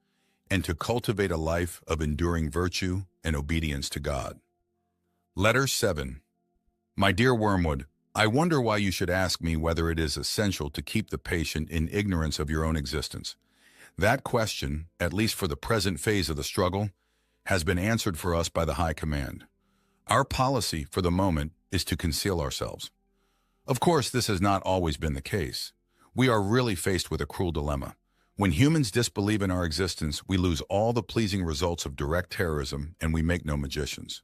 and to cultivate a life of enduring virtue and obedience to God. Letter 7. My dear Wormwood, I wonder why you should ask me whether it is essential to keep the patient in ignorance of your own existence. That question, at least for the present phase of the struggle, has been answered for us by the High Command. Our policy, for the moment, is to conceal ourselves. Of course, this has not always been the case. We are really faced with a cruel dilemma. When humans disbelieve in our existence, we lose all the pleasing results of direct terrorism, and we make no magicians.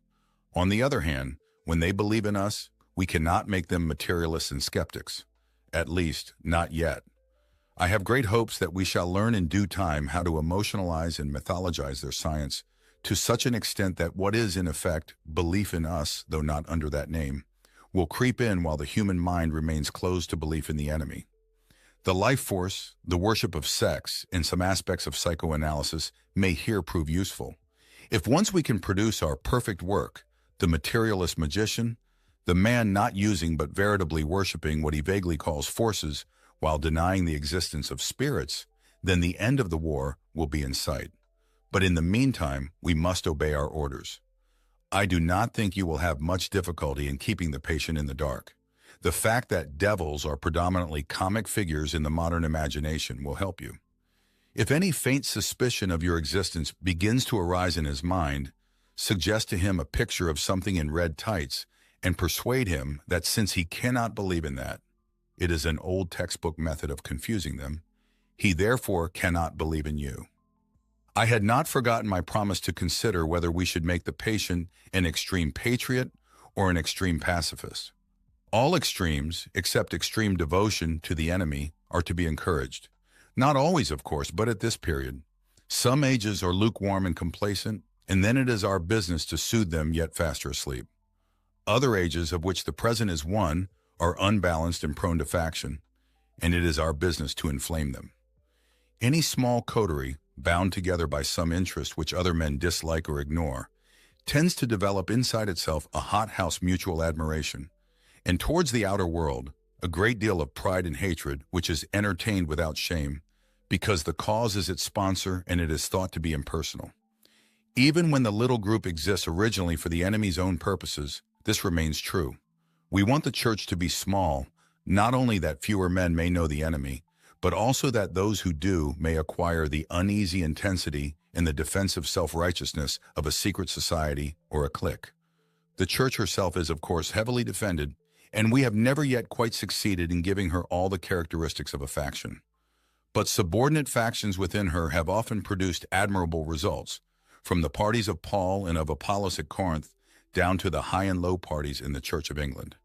On the other hand, when they believe in us, we cannot make them materialists and skeptics. At least, not yet. I have great hopes that we shall learn in due time how to emotionalize and mythologize their science to such an extent that what is, in effect, belief in us, though not under that name, will creep in while the human mind remains closed to belief in the enemy. The life force, the worship of sex, and some aspects of psychoanalysis may here prove useful. If once we can produce our perfect work, the materialist magician, the man not using but veritably worshiping what he vaguely calls forces while denying the existence of spirits, then the end of the war will be in sight. But in the meantime, we must obey our orders. I do not think you will have much difficulty in keeping the patient in the dark. The fact that devils are predominantly comic figures in the modern imagination will help you. If any faint suspicion of your existence begins to arise in his mind, suggest to him a picture of something in red tights and persuade him that since he cannot believe in that, it is an old textbook method of confusing them, he therefore cannot believe in you. I had not forgotten my promise to consider whether we should make the patient an extreme patriot or an extreme pacifist. All extremes, except extreme devotion to the enemy, are to be encouraged. Not always, of course, but at this period. Some ages are lukewarm and complacent, and then it is our business to soothe them yet faster asleep. Other ages, of which the present is one, are unbalanced and prone to faction, and it is our business to inflame them. Any small coterie, bound together by some interest which other men dislike or ignore, tends to develop inside itself a hothouse mutual admiration, and towards the outer world, a great deal of pride and hatred which is entertained without shame, because the cause is its sponsor and it is thought to be impersonal. Even when the little group exists originally for the enemy's own purposes, this remains true. We want the church to be small, not only that fewer men may know the enemy, but also that those who do may acquire the uneasy intensity and the defensive self-righteousness of a secret society or a clique. The church herself is, of course, heavily defended, and we have never yet quite succeeded in giving her all the characteristics of a faction. But subordinate factions within her have often produced admirable results, from the parties of Paul and of Apollos at Corinth down to the high and low parties in the Church of England.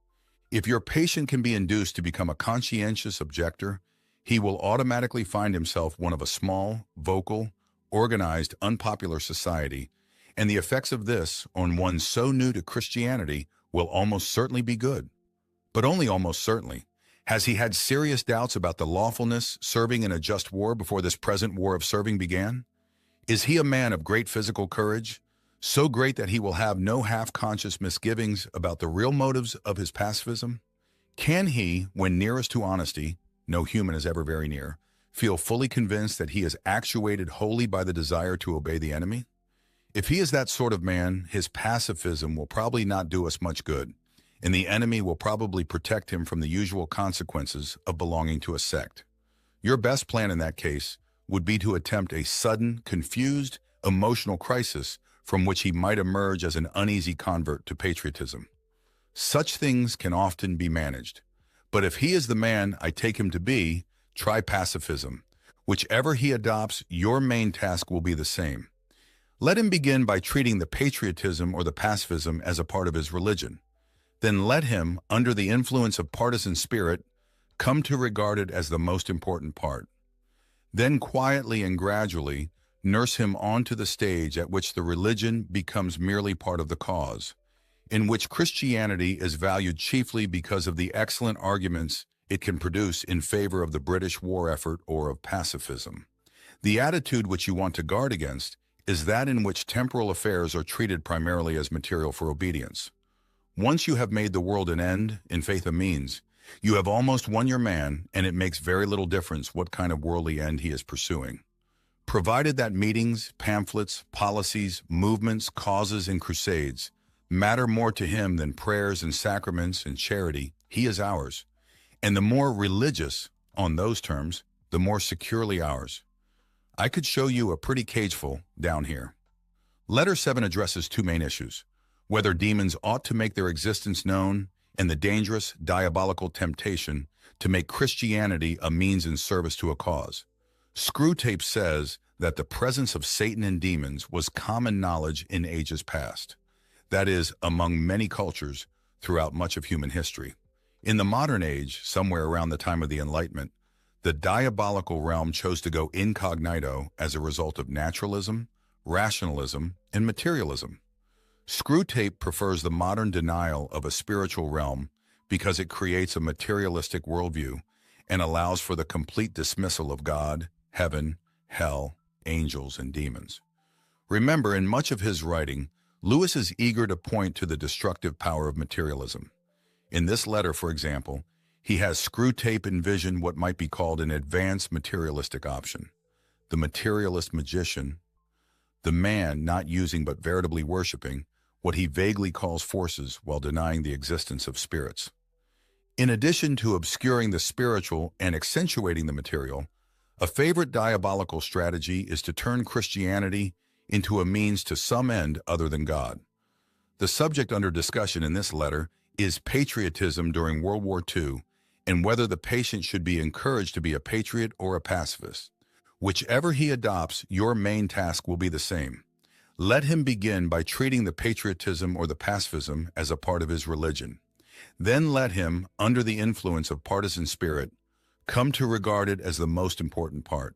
If your patient can be induced to become a conscientious objector, he will automatically find himself one of a small, vocal, organized, unpopular society, and the effects of this on one so new to Christianity will almost certainly be good. But only almost certainly. Has he had serious doubts about the lawfulness serving in a just war before this present war of serving began? Is he a man of great physical courage, so great that he will have no half-conscious misgivings about the real motives of his pacifism? Can he, when nearest to honesty, no human is ever very near, feel fully convinced that he is actuated wholly by the desire to obey the enemy? If he is that sort of man, his pacifism will probably not do us much good, and the enemy will probably protect him from the usual consequences of belonging to a sect. Your best plan in that case would be to attempt a sudden, confused, emotional crisis from which he might emerge as an uneasy convert to patriotism. Such things can often be managed. But if he is the man I take him to be, try pacifism. Whichever he adopts, your main task will be the same. Let him begin by treating the patriotism or the pacifism as a part of his religion. Then let him, under the influence of partisan spirit, come to regard it as the most important part. Then quietly and gradually nurse him onto the stage at which the religion becomes merely part of the cause, in which Christianity is valued chiefly because of the excellent arguments it can produce in favor of the British war effort or of pacifism. The attitude which you want to guard against is that in which temporal affairs are treated primarily as material for obedience. Once you have made the world an end, in faith a means, you have almost won your man, and it makes very little difference what kind of worldly end he is pursuing. Provided that meetings, pamphlets, policies, movements, causes, and crusades matter more to him than prayers and sacraments and charity, he is ours. And the more religious, on those terms, the more securely ours. I could show you a pretty cageful down here. Letter 7 addresses two main issues: whether demons ought to make their existence known, and the dangerous, diabolical temptation to make Christianity a means in service to a cause. Screwtape says that the presence of Satan and demons was common knowledge in ages past. That is, among many cultures throughout much of human history. In the modern age, somewhere around the time of the Enlightenment, the diabolical realm chose to go incognito as a result of naturalism, rationalism, and materialism. Screwtape prefers the modern denial of a spiritual realm because it creates a materialistic worldview and allows for the complete dismissal of God, heaven, hell, angels, and demons. Remember, in much of his writing, Lewis is eager to point to the destructive power of materialism. In this letter, for example, he has Screwtape envision what might be called an advanced materialistic option. The materialist magician, the man not using but veritably worshiping what he vaguely calls forces while denying the existence of spirits. In addition to obscuring the spiritual and accentuating the material, a favorite diabolical strategy is to turn Christianity into a means to some end other than God. The subject under discussion in this letter is patriotism during World War II and whether the patient should be encouraged to be a patriot or a pacifist. Whichever he adopts, your main task will be the same. Let him begin by treating the patriotism or the pacifism as a part of his religion. Then let him, under the influence of partisan spirit, come to regard it as the most important part.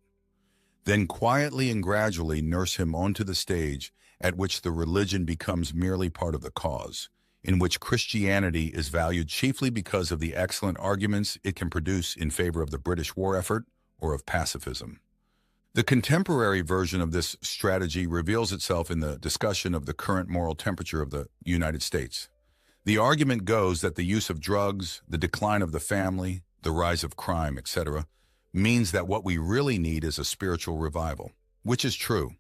Then quietly and gradually nurse him onto the stage at which the religion becomes merely part of the cause, in which Christianity is valued chiefly because of the excellent arguments it can produce in favor of the British war effort or of pacifism. The contemporary version of this strategy reveals itself in the discussion of the current moral temperature of the United States. The argument goes that the use of drugs, the decline of the family, the rise of crime, etc., means that what we really need is a spiritual revival, which is true.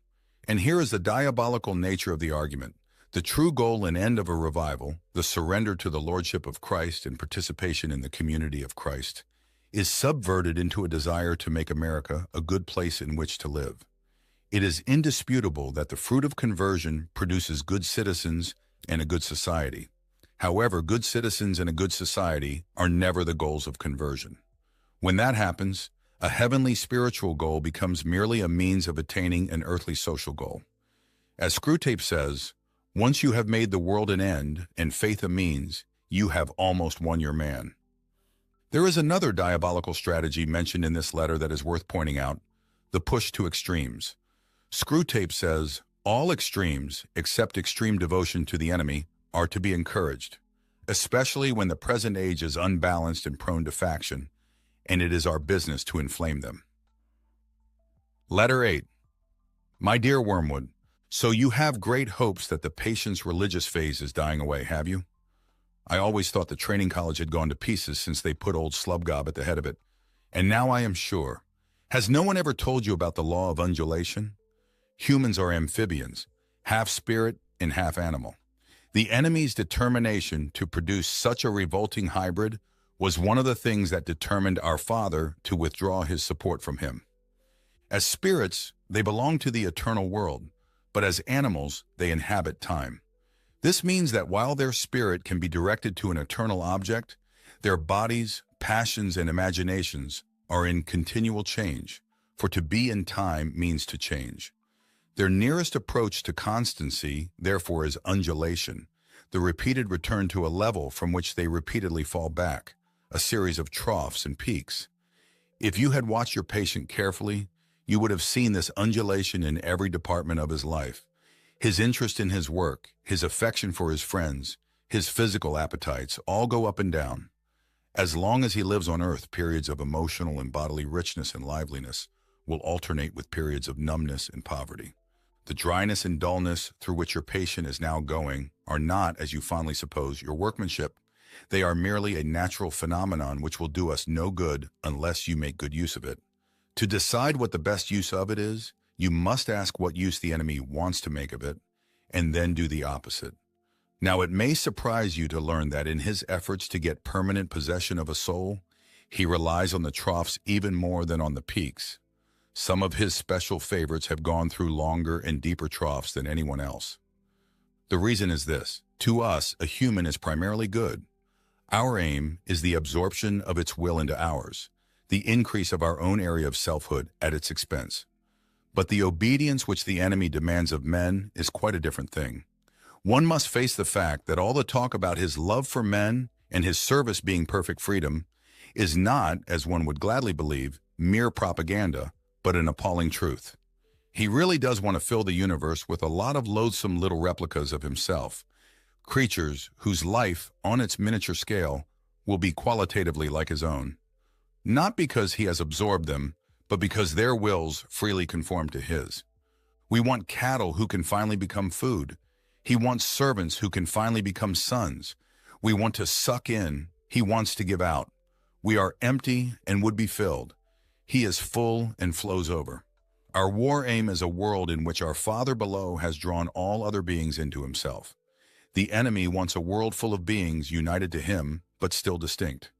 And here is the diabolical nature of the argument. The true goal and end of a revival, the surrender to the lordship of Christ and participation in the community of Christ, is subverted into a desire to make America a good place in which to live. It is indisputable that the fruit of conversion produces good citizens and a good society. However, good citizens and a good society are never the goals of conversion. When that happens, a heavenly spiritual goal becomes merely a means of attaining an earthly social goal. As Screwtape says, once you have made the world an end and faith a means, you have almost won your man. There is another diabolical strategy mentioned in this letter that is worth pointing out: the push to extremes. Screwtape says, all extremes, except extreme devotion to the enemy, are to be encouraged, especially when the present age is unbalanced and prone to faction, and it is our business to inflame them. Letter 8. My dear Wormwood, so you have great hopes that the patient's religious phase is dying away, have you? I always thought the training college had gone to pieces since they put old Slubgob at the head of it. And now I am sure. Has no one ever told you about the law of undulation? Humans are amphibians, half spirit and half animal. The enemy's determination to produce such a revolting hybrid was one of the things that determined our Father to withdraw his support from him. As spirits, they belong to the eternal world, but as animals, they inhabit time. This means that while their spirit can be directed to an eternal object, their bodies, passions, and imaginations are in continual change, for to be in time means to change. Their nearest approach to constancy, therefore, is undulation, the repeated return to a level from which they repeatedly fall back, a series of troughs and peaks. If you had watched your patient carefully, you would have seen this undulation in every department of his life. His interest in his work, his affection for his friends, his physical appetites all go up and down. As long as he lives on earth, periods of emotional and bodily richness and liveliness will alternate with periods of numbness and poverty. The dryness and dullness through which your patient is now going are not, as you fondly suppose, your workmanship. They are merely a natural phenomenon which will do us no good unless you make good use of it. To decide what the best use of it is, you must ask what use the enemy wants to make of it, and then do the opposite. Now, it may surprise you to learn that in his efforts to get permanent possession of a soul, he relies on the troughs even more than on the peaks. Some of his special favorites have gone through longer and deeper troughs than anyone else. The reason is this: to us, a human is primarily good. Our aim is the absorption of its will into ours, the increase of our own area of selfhood at its expense. But the obedience which the enemy demands of men is quite a different thing. One must face the fact that all the talk about his love for men and his service being perfect freedom is not, as one would gladly believe, mere propaganda, but an appalling truth. He really does want to fill the universe with a lot of loathsome little replicas of himself, creatures whose life, on its miniature scale, will be qualitatively like his own. Not because he has absorbed them, but because their wills freely conform to his. We want cattle who can finally become food. He wants servants who can finally become sons. We want to suck in. He wants to give out. We are empty and would be filled. He is full and flows over. Our war aim is a world in which our Father below has drawn all other beings into himself. The enemy wants a world full of beings united to him, but still distinct.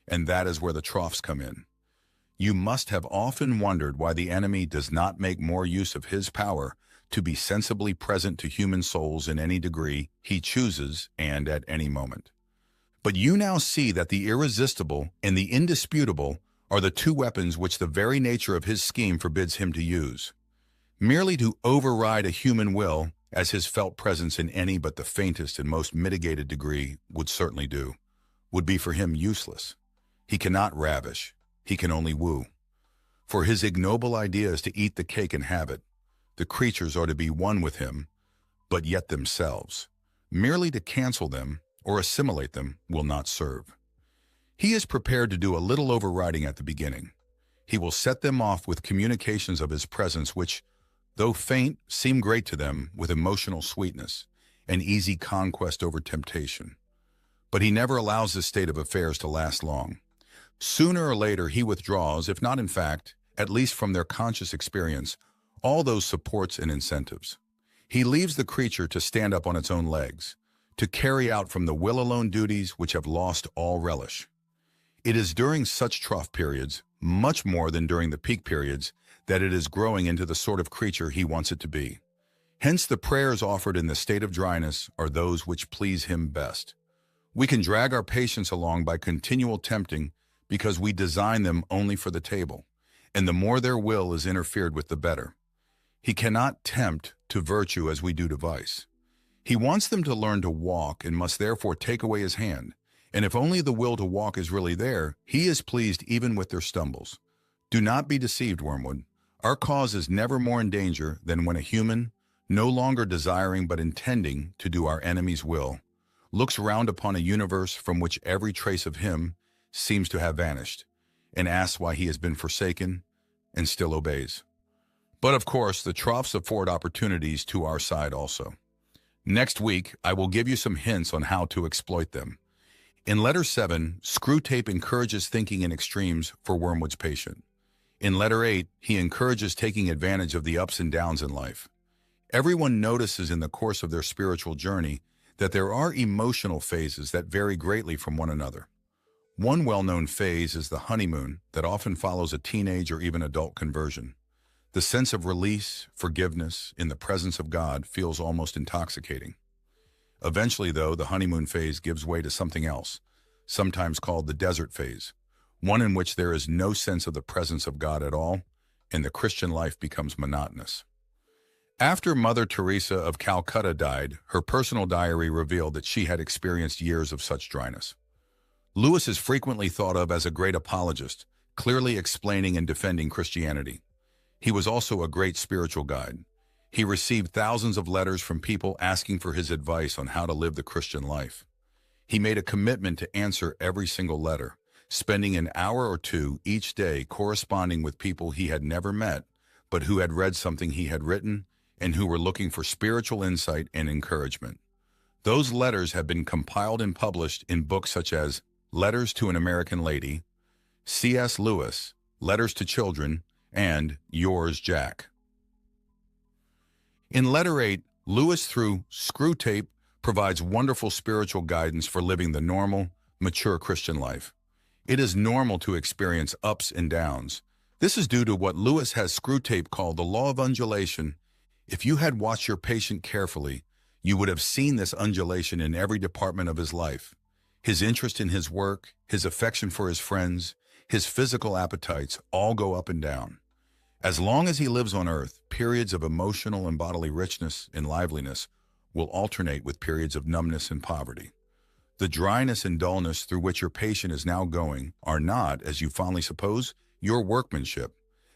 And that is where the troughs come in. You must have often wondered why the enemy does not make more use of his power to be sensibly present to human souls in any degree he chooses and at any moment. But you now see that the irresistible and the indisputable are the two weapons which the very nature of his scheme forbids him to use. Merely to override a human will, as his felt presence in any but the faintest and most mitigated degree would certainly do, would be for him useless. He cannot ravish. He can only woo. For his ignoble idea is to eat the cake and have it. The creatures are to be one with him, but yet themselves. Merely to cancel them or assimilate them will not serve. He is prepared to do a little overriding at the beginning. He will set them off with communications of his presence which, though faint, seem great to them with emotional sweetness, an easy conquest over temptation. But he never allows this state of affairs to last long. Sooner or later he withdraws, if not in fact, at least from their conscious experience, all those supports and incentives. He leaves the creature to stand up on its own legs, to carry out from the will alone duties which have lost all relish. It is during such trough periods, much more than during the peak periods, that it is growing into the sort of creature he wants it to be. Hence the prayers offered in the state of dryness are those which please him best. We can drag our patients along by continual tempting because we design them only for the table, and the more their will is interfered with, the better. He cannot tempt to virtue as we do to vice. He wants them to learn to walk and must therefore take away his hand. And if only the will to walk is really there, he is pleased even with their stumbles. Do not be deceived, Wormwood. Our cause is never more in danger than when a human, no longer desiring but intending to do our enemy's will, looks round upon a universe from which every trace of him seems to have vanished, and asks why he has been forsaken and still obeys. But of course, the troughs afford opportunities to our side also. Next week, I will give you some hints on how to exploit them. In Letter 7, Screwtape encourages thinking in extremes for Wormwood's patient. In Letter 8, he encourages taking advantage of the ups and downs in life. Everyone notices in the course of their spiritual journey that there are emotional phases that vary greatly from one another. One well-known phase is the honeymoon that often follows a teenage or even adult conversion. The sense of release, forgiveness, in the presence of God feels almost intoxicating. Eventually, though, the honeymoon phase gives way to something else, sometimes called the desert phase, one in which there is no sense of the presence of God at all, and the Christian life becomes monotonous. After Mother Teresa of Calcutta died, her personal diary revealed that she had experienced years of such dryness. Lewis is frequently thought of as a great apologist, clearly explaining and defending Christianity. He was also a great spiritual guide. He received thousands of letters from people asking for his advice on how to live the Christian life. He made a commitment to answer every single letter, spending an hour or two each day corresponding with people he had never met, but who had read something he had written and who were looking for spiritual insight and encouragement. Those letters have been compiled and published in books such as Letters to an American Lady, C.S. Lewis, Letters to Children, and Yours, Jack. In Letter 8, Lewis, through Screwtape, provides wonderful spiritual guidance for living the normal, mature Christian life. It is normal to experience ups and downs. This is due to what Lewis has Screwtape called the law of undulation. If you had watched your patient carefully, you would have seen this undulation in every department of his life. His interest in his work, his affection for his friends, his physical appetites all go up and down. As long as he lives on earth, periods of emotional and bodily richness and liveliness will alternate with periods of numbness and poverty. The dryness and dullness through which your patient is now going are not, as you fondly suppose, your workmanship.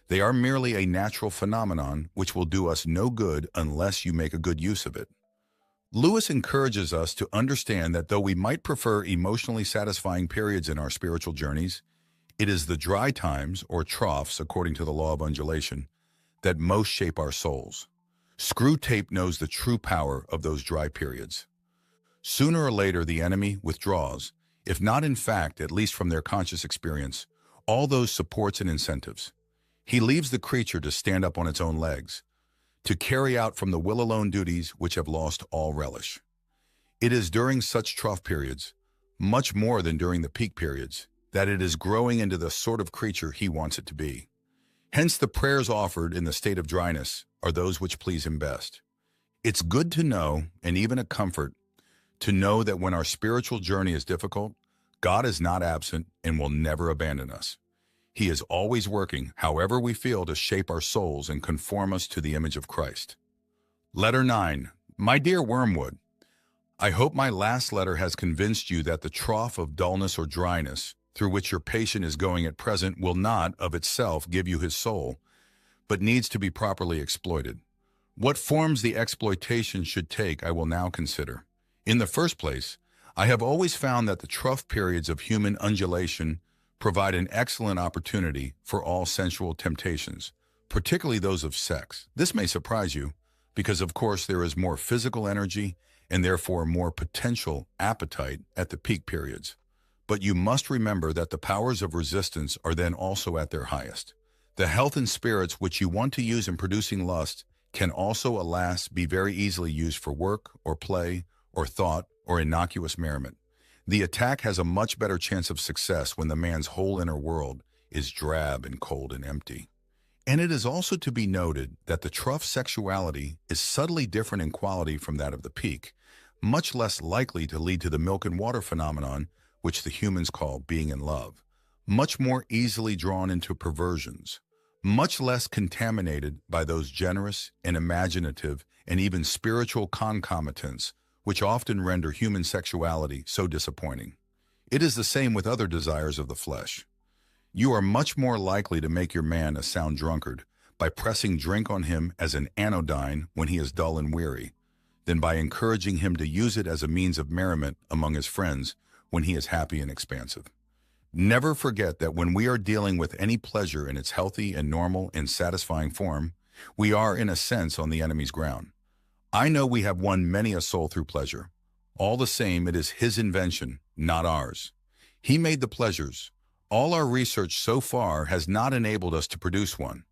They are merely a natural phenomenon which will do us no good unless you make a good use of it. Lewis encourages us to understand that though we might prefer emotionally satisfying periods in our spiritual journeys, it is the dry times, or troughs, according to the law of undulation, that most shape our souls. Screwtape knows the true power of those dry periods. Sooner or later, the enemy withdraws, if not in fact, at least from their conscious experience, all those supports and incentives. He leaves the creature to stand up on its own legs, to carry out from the will alone duties which have lost all relish. It is during such trough periods, much more than during the peak periods, that it is growing into the sort of creature he wants it to be. Hence, the prayers offered in the state of dryness are those which please him best. It's good to know, and even a comfort, to know that when our spiritual journey is difficult, God is not absent and will never abandon us. He is always working, however we feel, to shape our souls and conform us to the image of Christ. Letter 9. My dear Wormwood, I hope my last letter has convinced you that the trough of dullness or dryness through which your patient is going at present will not, of itself, give you his soul, but needs to be properly exploited. What forms the exploitation should take, I will now consider. In the first place, I have always found that the trough periods of human undulation provide an excellent opportunity for all sensual temptations, particularly those of sex. This may surprise you, because of course there is more physical energy and therefore more potential appetite at the peak periods. But you must remember that the powers of resistance are then also at their highest. The health and spirits which you want to use in producing lust can also, alas, be very easily used for work or play or thought or innocuous merriment. The attack has a much better chance of success when the man's whole inner world is drab and cold and empty. And it is also to be noted that the trough sexuality is subtly different in quality from that of the peak, much less likely to lead to the milk and water phenomenon which the humans call being in love, much more easily drawn into perversions, much less contaminated by those generous and imaginative and even spiritual concomitants which often render human sexuality so disappointing. It is the same with other desires of the flesh. You are much more likely to make your man a sound drunkard by pressing drink on him as an anodyne when he is dull and weary, than by encouraging him to use it as a means of merriment among his friends when he is happy and expansive. Never forget that when we are dealing with any pleasure in its healthy and normal and satisfying form, we are, in a sense, on the enemy's ground. I know we have won many a soul through pleasure. All the same, it is his invention, not ours. He made the pleasures. All our research so far has not enabled us to produce one.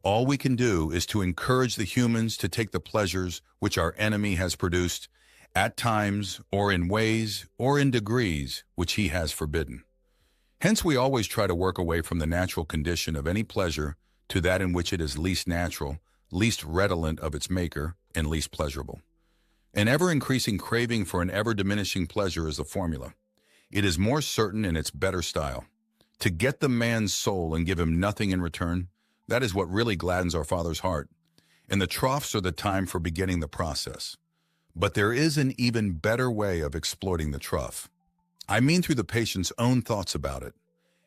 All we can do is to encourage the humans to take the pleasures which our enemy has produced, at times, or in ways, or in degrees, which he has forbidden. Hence, we always try to work away from the natural condition of any pleasure to that in which it is least natural, least redolent of its maker, and least pleasurable. An ever-increasing craving for an ever-diminishing pleasure is the formula. It is more certain in its better style. To get the man's soul and give him nothing in return, that is what really gladdens our Father's heart. And the troughs are the time for beginning the process. But there is an even better way of exploiting the trough. I mean through the patient's own thoughts about it.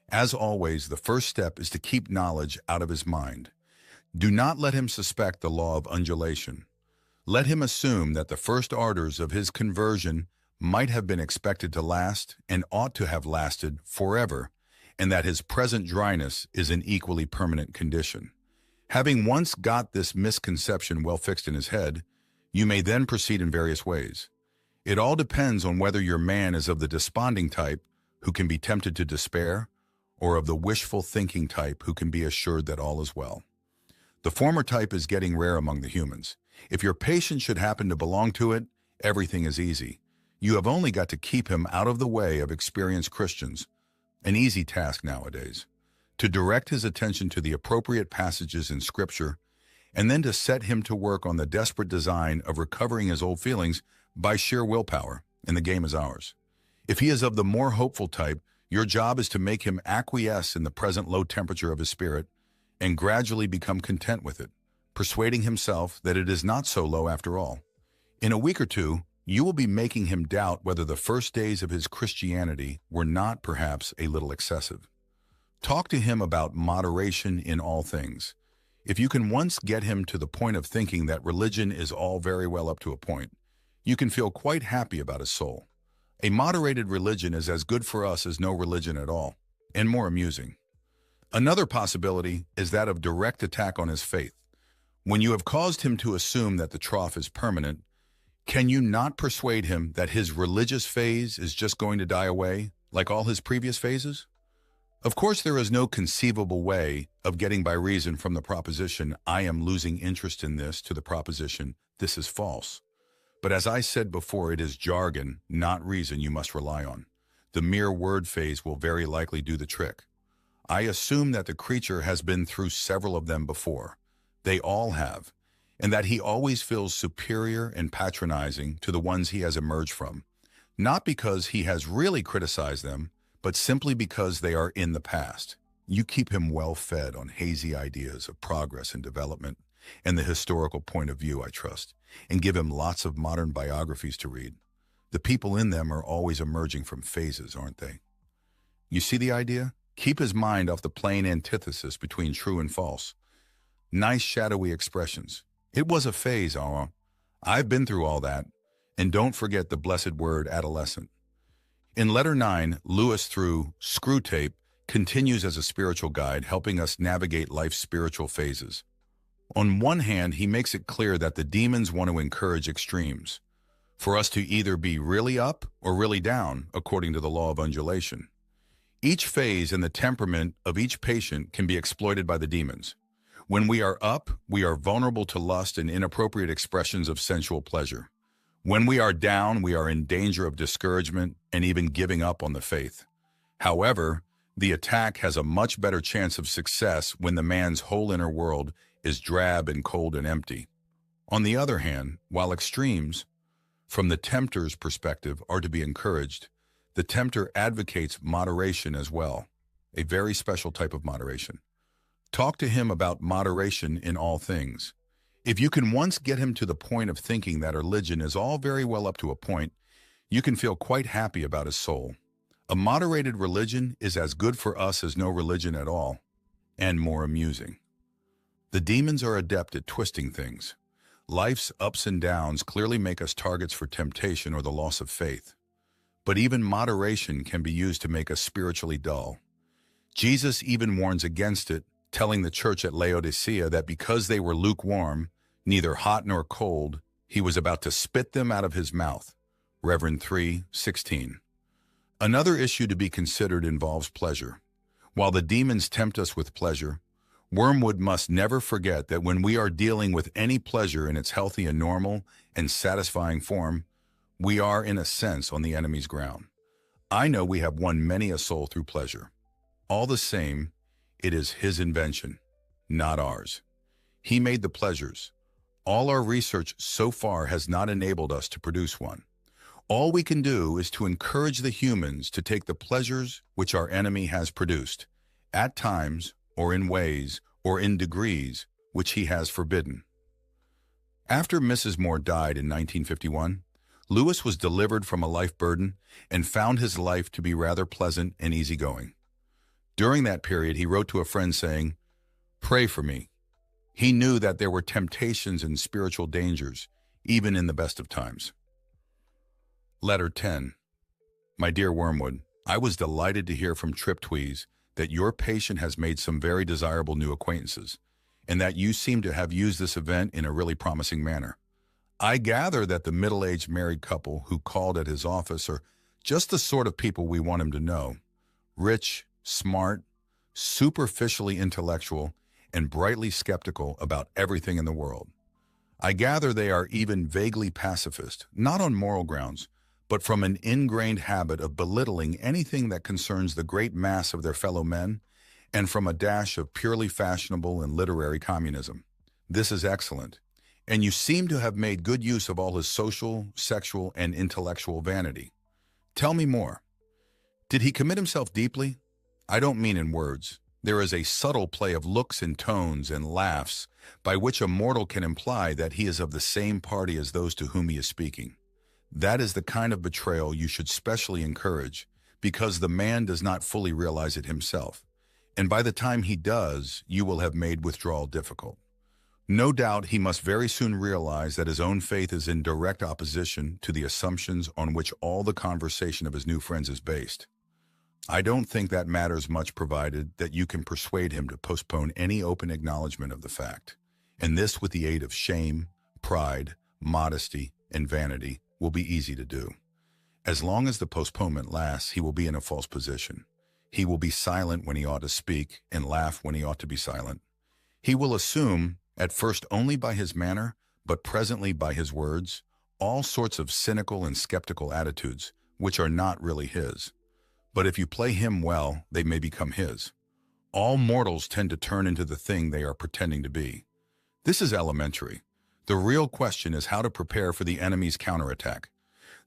As always, the first step is to keep knowledge out of his mind. Do not let him suspect the law of undulation. Let him assume that the first ardors of his conversion might have been expected to last and ought to have lasted forever, and that his present dryness is an equally permanent condition. Having once got this misconception well fixed in his head, you may then proceed in various ways. It all depends on whether your man is of the desponding type who can be tempted to despair, or of the wishful thinking type who can be assured that all is well. The former type is getting rare among the humans. If your patient should happen to belong to it, everything is easy. You have only got to keep him out of the way of experienced Christians, an easy task nowadays, to direct his attention to the appropriate passages in Scripture, and then to set him to work on the desperate design of recovering his old feelings by sheer willpower, and the game is ours. If he is of the more hopeful type, your job is to make him acquiesce in the present low temperature of his spirit and gradually become content with it, persuading himself that it is not so low after all. In a week or two, you will be making him doubt whether the first days of his Christianity were not perhaps a little excessive. Talk to him about moderation in all things. If you can once get him to the point of thinking that religion is all very well up to a point, you can feel quite happy about his soul. A moderated religion is as good for us as no religion at all, and more amusing. Another possibility is that of direct attack on his faith. When you have caused him to assume that the trough is permanent, can you not persuade him that his religious phase is just going to die away, like all his previous phases? Of course, there is no conceivable way of getting by reason from the proposition, I am losing interest in this, to the proposition, this is false. But as I said before, it is jargon, not reason, you must rely on. The mere word phase will very likely do the trick. I assume that the creature has been through several of them before. They all have, and that he always feels superior and patronizing to the ones he has emerged from, not because he has really criticized them, but simply because they are in the past. You keep him well fed on hazy ideas of progress and development and the historical point of view, I trust, and give him lots of modern biographies to read. The people in them are always emerging from phases, aren't they? You see the idea? Keep his mind off the plain antithesis between true and false. Nice shadowy expressions. It was a phase, I've been through all that. And don't forget the blessed word adolescent. In letter 9, Lewis, through Screwtape, continues as a spiritual guide, helping us navigate life's spiritual phases. On one hand, he makes it clear that the demons want to encourage extremes, for us to either be really up or really down, according to the law of undulation. Each phase and the temperament of each patient can be exploited by the demons. When we are up, we are vulnerable to lust and inappropriate expressions of sensual pleasure. When we are down, we are in danger of discouragement and even giving up on the faith. However, the attack has a much better chance of success when the man's whole inner world is drab and cold and empty. On the other hand, while extremes, from the tempter's perspective, are to be encouraged, the tempter advocates moderation as well, a very special type of moderation. Talk to him about moderation in all things. If you can once get him to the point of thinking that religion is all very well up to a point, you can feel quite happy about his soul. A moderated religion is as good for us as no religion at all, and more amusing. The demons are adept at twisting things. Life's ups and downs clearly make us targets for temptation or the loss of faith. But even moderation can be used to make us spiritually dull. Jesus even warns against it, telling the church at Laodicea that because they were lukewarm, neither hot nor cold, he was about to spit them out of his mouth. Reverend 3:16. Another issue to be considered involves pleasure. While the demons tempt us with pleasure, Wormwood must never forget that when we are dealing with any pleasure in its healthy and normal and satisfying form, we are, in a sense, on the enemy's ground. I know we have won many a soul through pleasure. All the same, it is his invention, not ours. He made the pleasures. All our research so far has not enabled us to produce one. All we can do is to encourage the humans to take the pleasures which our enemy has produced, at times, or in ways, or in degrees, which he has forbidden. After Mrs. Moore died in 1951, Lewis was delivered from a life burden and found his life to be rather pleasant and easygoing. During that period, he wrote to a friend saying, "Pray for me." He knew that there were temptations and spiritual dangers, even in the best of times. Letter 10. My dear Wormwood, I was delighted to hear from Triptweeze that your patient has made some very desirable new acquaintances, and that you seem to have used this event in a really promising manner. I gather that the middle-aged married couple who called at his office are just the sort of people we want him to know. Rich, smart, superficially intellectual, and brightly skeptical about everything in the world. I gather they are even vaguely pacifist, not on moral grounds, but from an ingrained habit of belittling anything that concerns the great mass of their fellow men, and from a dash of purely fashionable and literary communism. This is excellent, and you seem to have made good use of all his social, sexual, and intellectual vanity. Tell me more. Did he commit himself deeply? I don't mean in words. There is a subtle play of looks and tones and laughs by which a mortal can imply that he is of the same party as those to whom he is speaking. That is the kind of betrayal you should specially encourage, because the man does not fully realize it himself, and by the time he does, you will have made withdrawal difficult. No doubt he must very soon realize that his own faith is in direct opposition to the assumptions on which all the conversation of his new friends is based. I don't think that matters much, provided that you can persuade him to postpone any open acknowledgement of the fact, and this with the aid of shame, pride, modesty, and vanity will be easy to do. As long as the postponement lasts, he will be in a false position. He will be silent when he ought to speak and laugh when he ought to be silent. He will assume, at first only by his manner, but presently by his words, all sorts of cynical and skeptical attitudes, which are not really his. But if you play him well, they may become his. All mortals tend to turn into the thing they are pretending to be. This is elementary. The real question is how to prepare for the enemy's counterattack.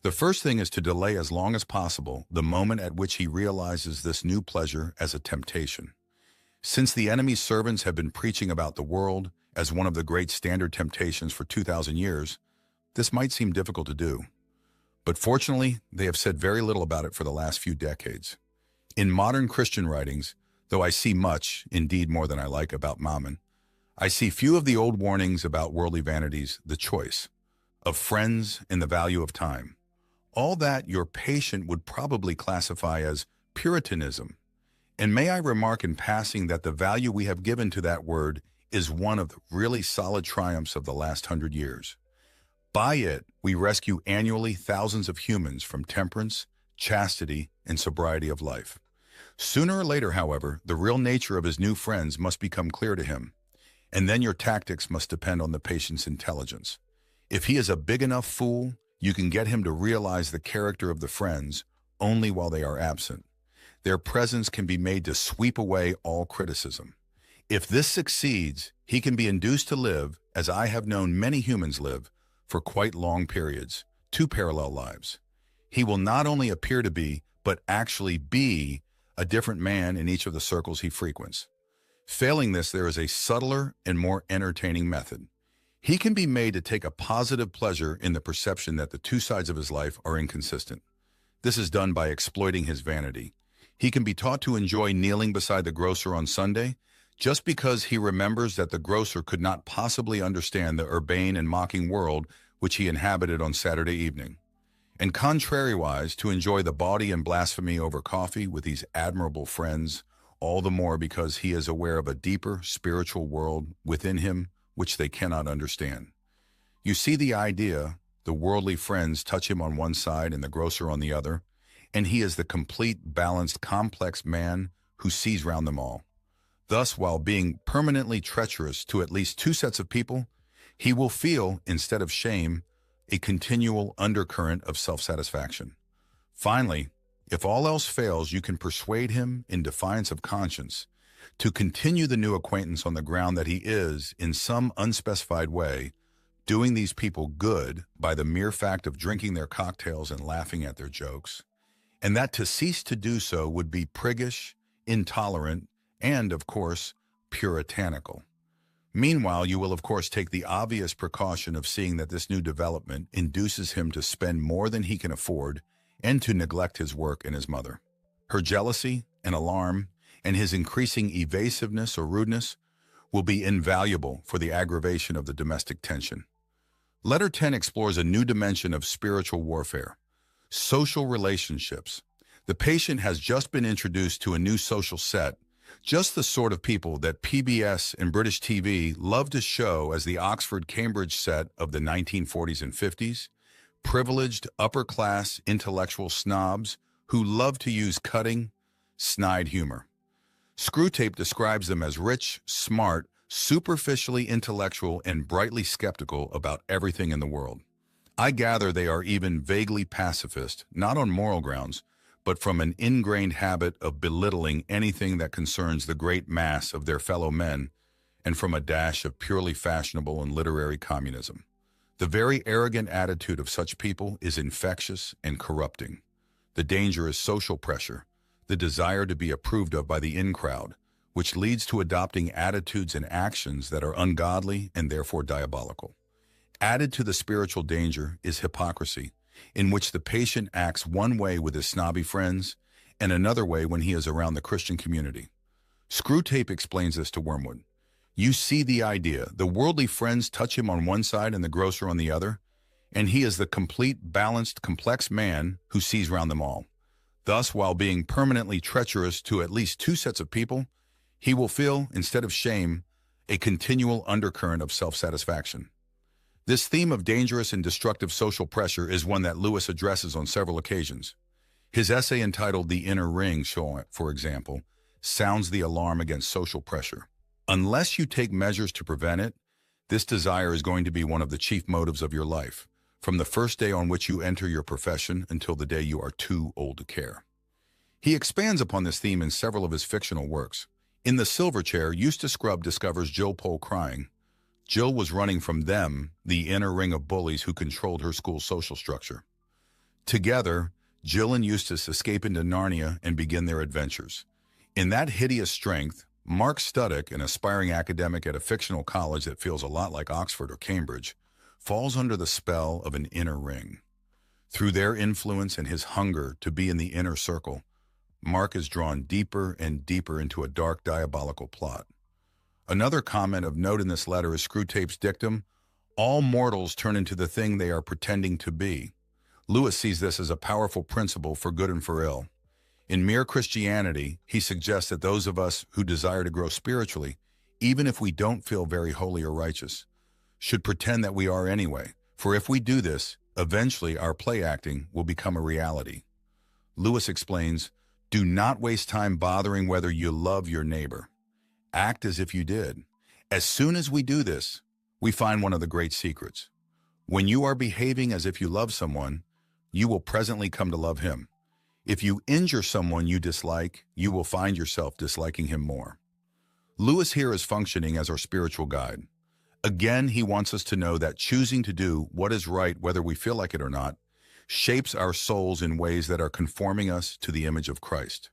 The first thing is to delay as long as possible the moment at which he realizes this new pleasure as a temptation. Since the enemy's servants have been preaching about the world as one of the great standard temptations for 2,000 years, this might seem difficult to do. But fortunately, they have said very little about it for the last few decades. In modern Christian writings, though I see much, indeed more than I like, about Mammon, I see few of the old warnings about worldly vanities, the choice of friends, and the value of time. All that your patient would probably classify as Puritanism. And may I remark in passing that the value we have given to that word is one of the really solid triumphs of the last 100 years. By it, we rescue annually thousands of humans from temperance, chastity, and sobriety of life. Sooner or later, however, the real nature of his new friends must become clear to him, and then your tactics must depend on the patient's intelligence. If he is a big enough fool, you can get him to realize the character of the friends only while they are absent. Their presence can be made to sweep away all criticism. If this succeeds, he can be induced to live, as I have known many humans live, for quite long periods, two parallel lives. He will not only appear to be, but actually be, a different man in each of the circles he frequents. Failing this, there is a subtler and more entertaining method. He can be made to take a positive pleasure in the perception that the two sides of his life are inconsistent. This is done by exploiting his vanity. He can be taught to enjoy kneeling beside the grocer on Sunday just because he remembers that the grocer could not possibly understand the urbane and mocking world which he inhabited on Saturday evening. And contrariwise, to enjoy the bawdy and blasphemy over coffee with these admirable friends, all the more because he is aware of a deeper spiritual world within him which they cannot understand. You see the idea. The worldly friends touch him on one side and the grocer on the other, and he is the complete, balanced, complex man who sees round them all. Thus, while being permanently treacherous to at least two sets of people, he will feel, instead of shame, a continual undercurrent of self-satisfaction. Finally, if all else fails, you can persuade him, in defiance of conscience, to continue the new acquaintance on the ground that he is, in some unspecified way, doing these people good by the mere fact of drinking their cocktails and laughing at their jokes, and that to cease to do so would be priggish, intolerant, and, of course, puritanical. Meanwhile, you will of course take the obvious precaution of seeing that this new development induces him to spend more than he can afford and to neglect his work and his mother. Her jealousy and alarm and his increasing evasiveness or rudeness will be invaluable for the aggravation of the domestic tension. Letter 10 explores a new dimension of spiritual warfare: social relationships. The patient has just been introduced to a new social set, just the sort of people that PBS and British TV love to show as the Oxford-Cambridge set of the 1940s and 50s, privileged, upper-class, intellectual snobs who love to use cutting, snide humor. Screwtape describes them as rich, smart, superficially intellectual, and brightly skeptical about everything in the world. I gather they are even vaguely pacifist, not on moral grounds, but from an ingrained habit of belittling anything that concerns the great mass of their fellow men, and from a dash of purely fashionable and literary communism. The very arrogant attitude of such people is infectious and corrupting. The danger is social pressure, the desire to be approved of by the in-crowd, which leads to adopting attitudes and actions that are ungodly and therefore diabolical. Added to the spiritual danger is hypocrisy, in which the patient acts one way with his snobby friends and another way when he is around the Christian community. Screwtape explains this to Wormwood. You see the idea. The worldly friends touch him on one side and the grocer on the other, and he is the complete, balanced, complex man who sees round them all. Thus, while being permanently treacherous to at least two sets of people, he will feel, instead of shame, a continual undercurrent of self-satisfaction. This theme of dangerous and destructive social pressure is one that Lewis addresses on several occasions. His essay entitled The Inner Ring, for example, sounds the alarm against social pressure. Unless you take measures to prevent it, this desire is going to be one of the chief motives of your life, from the first day on which you enter your profession until the day you are too old to care. He expands upon this theme in several of his fictional works. In The Silver Chair, Eustace Scrubb discovers Jill Pole crying. Jill was running from them, the inner ring of bullies who controlled her school's social structure. Together, Jill and Eustace escape into Narnia and begin their adventures. In that hideous strength, Mark Studdock, an aspiring academic at a fictional college that feels a lot like Oxford or Cambridge, falls under the spell of an inner ring. Through their influence and his hunger to be in the inner circle, Mark is drawn deeper and deeper into a dark, diabolical plot. Another comment of note in this letter is Screwtape's dictum, all mortals turn into the thing they are pretending to be. Lewis sees this as a powerful principle for good and for ill. In Mere Christianity, he suggests that those of us who desire to grow spiritually, even if we don't feel very holy or righteous, should pretend that we are anyway, for if we do this, eventually our play acting will become a reality. Lewis explains, do not waste time bothering whether you love your neighbor. Act as if you did. As soon as we do this, we find one of the great secrets. When you are behaving as if you love someone, you will presently come to love him. If you injure someone you dislike, you will find yourself disliking him more. Lewis here is functioning as our spiritual guide. Again, he wants us to know that choosing to do what is right, whether we feel like it or not, shapes our souls in ways that are conforming us to the image of Christ.